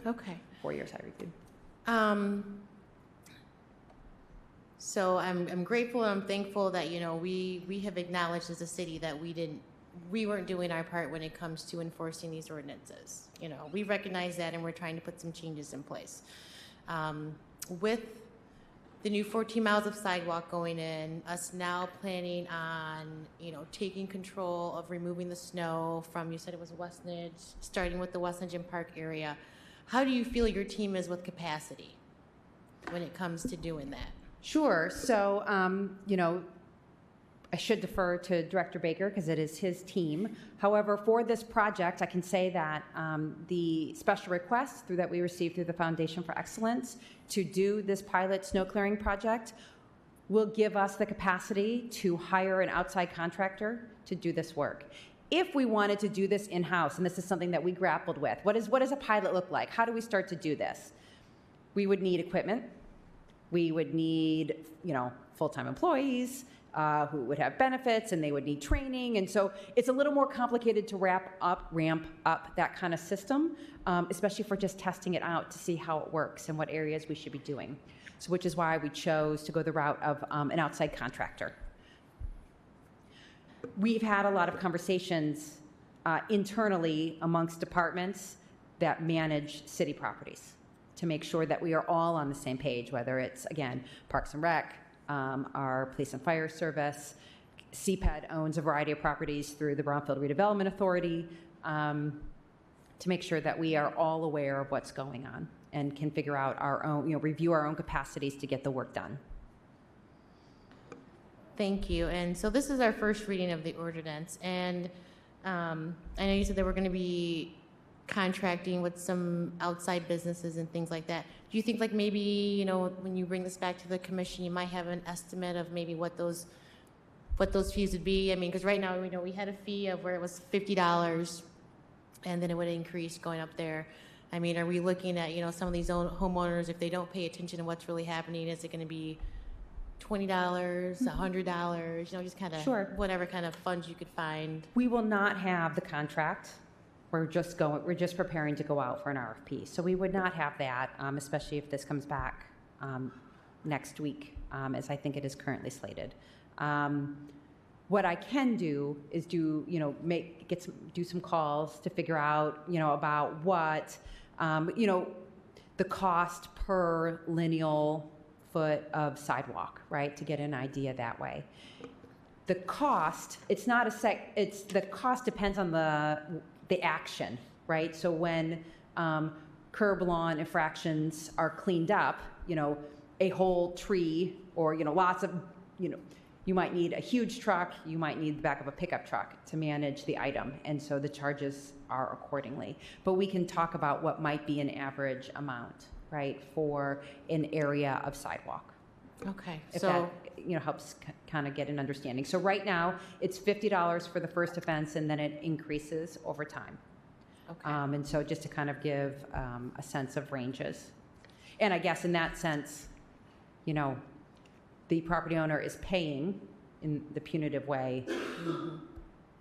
Okay. 4 years I reviewed. So I'm grateful and I'm thankful that we have acknowledged as a city that we weren't doing our part when it comes to enforcing these ordinances. We recognize that, and we're trying to put some changes in place. With the new 14 miles of sidewalk going in, us now planning on, taking control of removing the snow from, you said it was Westnedge, starting with the Westnedge and Park area. How do you feel your team is with capacity when it comes to doing that? Sure. So, I should defer to Director Baker because it is his team. However, for this project, I can say that the special request that we received through the Foundation for Excellence to do this pilot snow clearing project will give us the capacity to hire an outside contractor to do this work. If we wanted to do this in-house, and this is something that we grappled with, what does a pilot look like? How do we start to do this? We would need equipment. We would need, full-time employees who would have benefits, and they would need training. And so it's a little more complicated to ramp up that kind of system, especially for just testing it out to see how it works and what areas we should be doing. So which is why we chose to go the route of an outside contractor. We've had a lot of conversations internally amongst departments that manage city properties to make sure that we are all on the same page, whether it's, again, Parks and Rec, our Police and Fire Service. CPED owns a variety of properties through the Brownfield Redevelopment Authority to make sure that we are all aware of what's going on and can figure out our own, review our own capacities to get the work done. Thank you. And so this is our first reading of the ordinance. And I know you said they were going to be contracting with some outside businesses and things like that. Do you think like maybe, you know, when you bring this back to the commission, you might have an estimate of maybe what those fees would be? I mean, because right now, you know, we had a fee of where it was $50 and then it would increase going up there. I mean, are we looking at, you know, some of these homeowners, if they don't pay attention to what's really happening, is it going to be $20, $100, you know, just kind of whatever kind of funds you could find? We will not have the contract. We're just preparing to go out for an RFP. So we would not have that, especially if this comes back next week, as I think it is currently slated. What I can do is do some calls to figure out, you know, about what, you know, the cost per lineal foot of sidewalk, right? To get an idea that way. The cost, the cost depends on the action, right? So when curb lawn infractions are cleaned up, you know, a whole tree or, you know, lots of, you know, you might need a huge truck, you might need the back of a pickup truck to manage the item, and so the charges are accordingly. But we can talk about what might be an average amount, right, for an area of sidewalk. Okay, If so that, you know, helps kind of get an understanding. So right now, it's $50 for the first offense, and then it increases over time. Okay. And so just to kind of give a sense of ranges. And I guess in that sense, you know, the property owner is paying in the punitive way,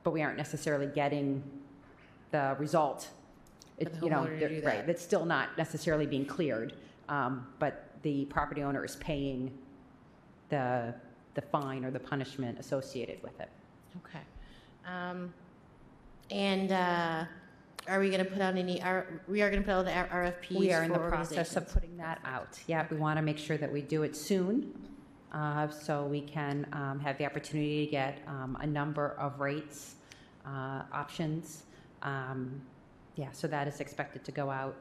but we aren't necessarily getting the result. You know, right, that's still not necessarily being cleared, but the property owner is paying the fine or the punishment associated with it. Okay. Are we going to put out we are going to put out the RFPs? We are in the for process of putting that out. Yeah, we want to make sure that we do it soon, so we can have the opportunity to get a number of rates, options. Yeah, so that is expected to go out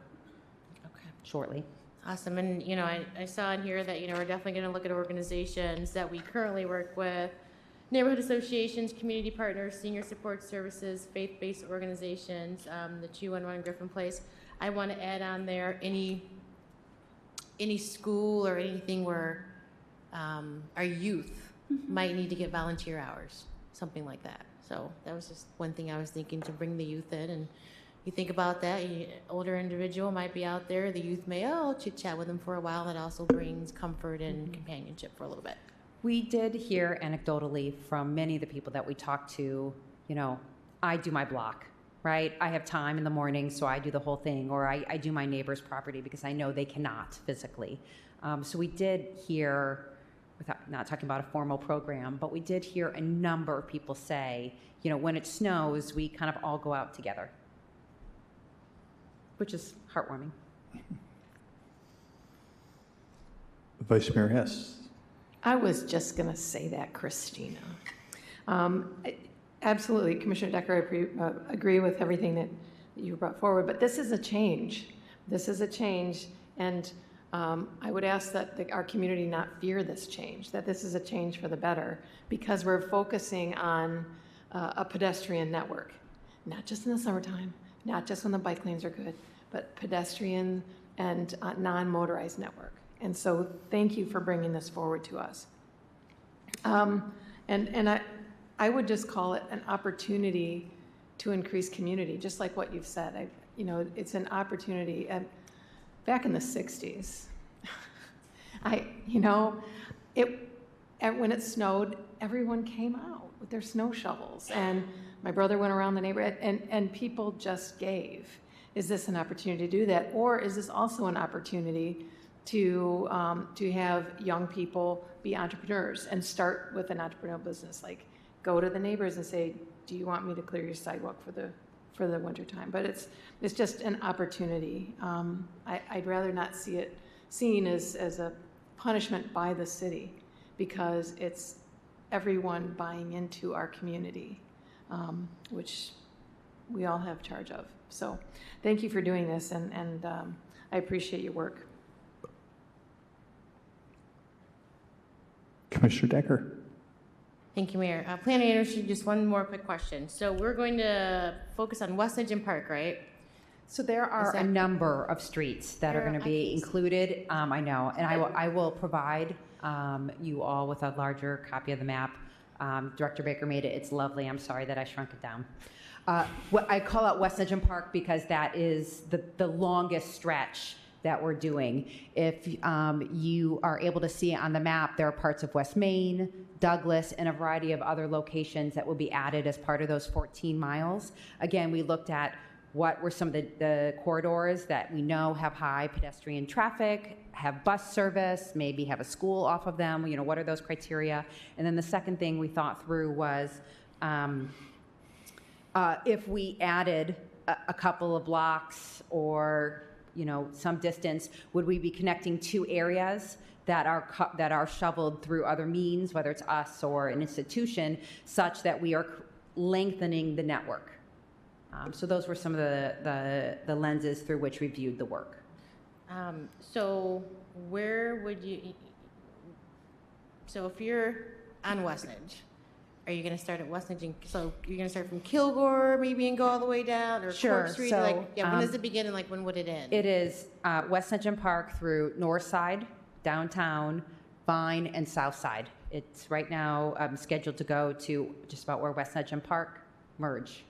shortly. Awesome. And, you know, I saw in here that, you know, we're definitely going to look at organizations that we currently work with, neighborhood associations, community partners, senior support services, faith-based organizations, the 211 Griffin Place. I want to add on there any school or anything where our youth might need to get volunteer hours, something like that. So that was just one thing I was thinking, to bring the youth in. And you think about that, older individual might be out there, the youth may, chit-chat with them for a while. That also brings comfort and companionship for a little bit. We did hear anecdotally from many of the people that we talked to, you know, I do my block, right? I have time in the morning, so I do the whole thing, or I do my neighbor's property because I know they cannot physically. So we did hear, without not talking about a formal program, but we did hear a number of people say, you know, when it snows, we kind of all go out together, which is heartwarming. Vice Mayor Hess. I was just going to say that, Christina. Absolutely, Commissioner Decker, I agree with everything that you brought forward, but this is a change. This is a change, and I would ask that our community not fear this change, that this is a change for the better, because we're focusing on a pedestrian network, not just in the summertime, not just when the bike lanes are good, but pedestrian and non-motorized network. And so thank you for bringing this forward to us. And I would just call it an opportunity to increase community, just like what you've said. You know, it's an opportunity. Back in the 60s, when it snowed, everyone came out with their snow shovels. And my brother went around the neighborhood, and people just gave. Is this an opportunity to do that? Or is this also an opportunity to have young people be entrepreneurs and start with an entrepreneurial business? Like, go to the neighbors and say, do you want me to clear your sidewalk for the winter time? But it's just an opportunity. I'd rather not see it seen as a punishment by the city, because it's everyone buying into our community, which we all have charge of. So thank you for doing this, and I appreciate your work. Commissioner Decker. Thank you, Mayor. Planning Anderson, just one more quick question. So we're going to focus on West Edge and Park, right? So there are a number of streets that are going to be included. I know, and I will provide you all with a larger copy of the map. Director Baker made it. It's lovely. I'm sorry that I shrunk it down. I call out West Edge and Park because that is the longest stretch that we're doing. If you are able to see on the map, there are parts of West Main, Douglas, and a variety of other locations that will be added as part of those 14 miles. Again, we looked at what were some of the corridors that we know have high pedestrian traffic, have bus service, maybe have a school off of them. You know, what are those criteria? And then the second thing we thought through was if we added a couple of blocks or some distance, would we be connecting two areas that are shoveled through other means, whether it's us or an institution, such that we are lengthening the network? So those were some of the lenses through which we viewed the work. So where would you? So if you're on West Edge, are you going to start at West Edge? So you're going to start from Kilgore, maybe, and go all the way down, or Sure. Court Street? So, when does it begin, and when would it end? It is West Edge and Park through North Side, downtown, Vine, and South Side. It's right now scheduled to go to just about where West Edge and Park merge.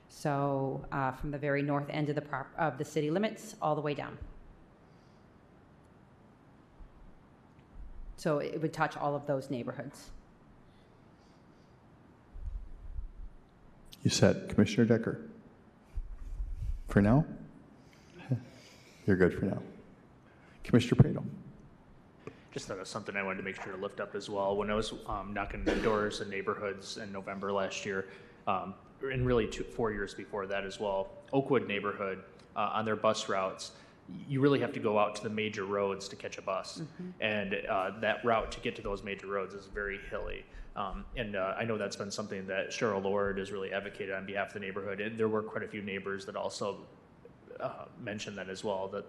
So from the very north end of the city limits all the way down. So it would touch all of those neighborhoods. You said, Commissioner Decker. For now? You're good for now. Commissioner Prado. Just thought of something I wanted to make sure to lift up as well. When I was knocking on doors in neighborhoods in November last year, and really 4 years before that as well, Oakwood neighborhood, on their bus routes, you really have to go out to the major roads to catch a bus. And that route to get to those major roads is very hilly. And I know that's been something that Cheryl Lord has really advocated on behalf of the neighborhood. And there were quite a few neighbors that also mentioned that as well, that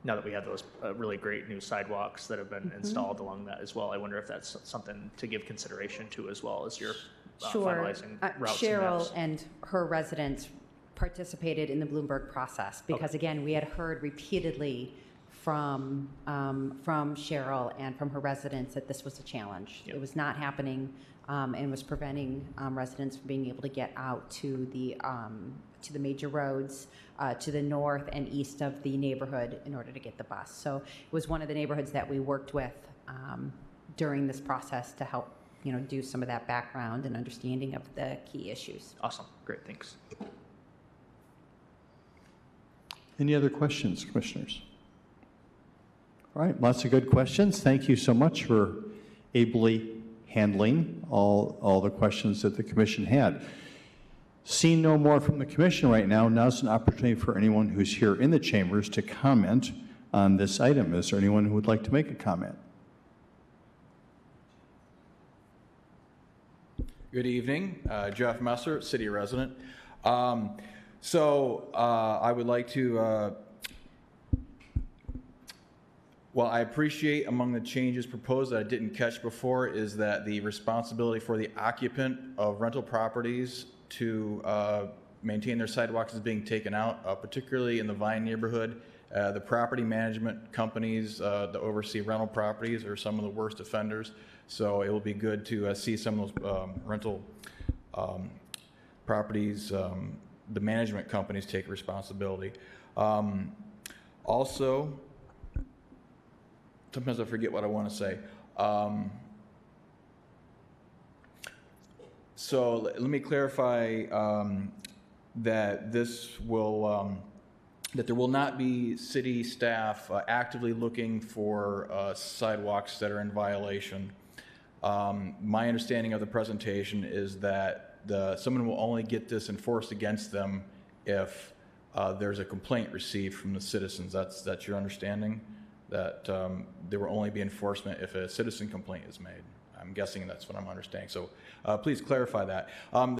now that we have those really great new sidewalks that have been installed along that as well, I wonder if that's something to give consideration to as well as you're finalizing routes and Cheryl maps. and her residents participated in the Bloomberg process because, again, we had heard repeatedly from Cheryl and from her residents that this was a challenge. It was not happening and was preventing residents from being able to get out to the major roads to the north and east of the neighborhood in order to get the bus. So it was one of the neighborhoods that we worked with during this process to help do some of that background and understanding of the key issues. Awesome. Great. Thanks. Any other questions, commissioners? All right, lots of good questions. Thank you so much for ably handling all the questions that the commission had. Seeing no more from the commission right now, now's an opportunity for anyone who's here in the chambers to comment on this item. Is there anyone who would like to make a comment? Good evening, Jeff Messer, city resident. I would like to, well, I appreciate among the changes proposed that I didn't catch before is that the responsibility for the occupant of rental properties to maintain their sidewalks is being taken out, particularly in the Vine neighborhood. The property management companies that oversee rental properties are some of the worst offenders. So it will be good to see some of those rental properties, the management companies take responsibility. Also, sometimes I forget what I want to say. So let me clarify that this will, that there will not be city staff actively looking for sidewalks that are in violation. My understanding of the presentation is that someone will only get this enforced against them if there's a complaint received from the citizens. That's your understanding? That there will only be enforcement if a citizen complaint is made. I'm guessing that's what I'm understanding. So please clarify that.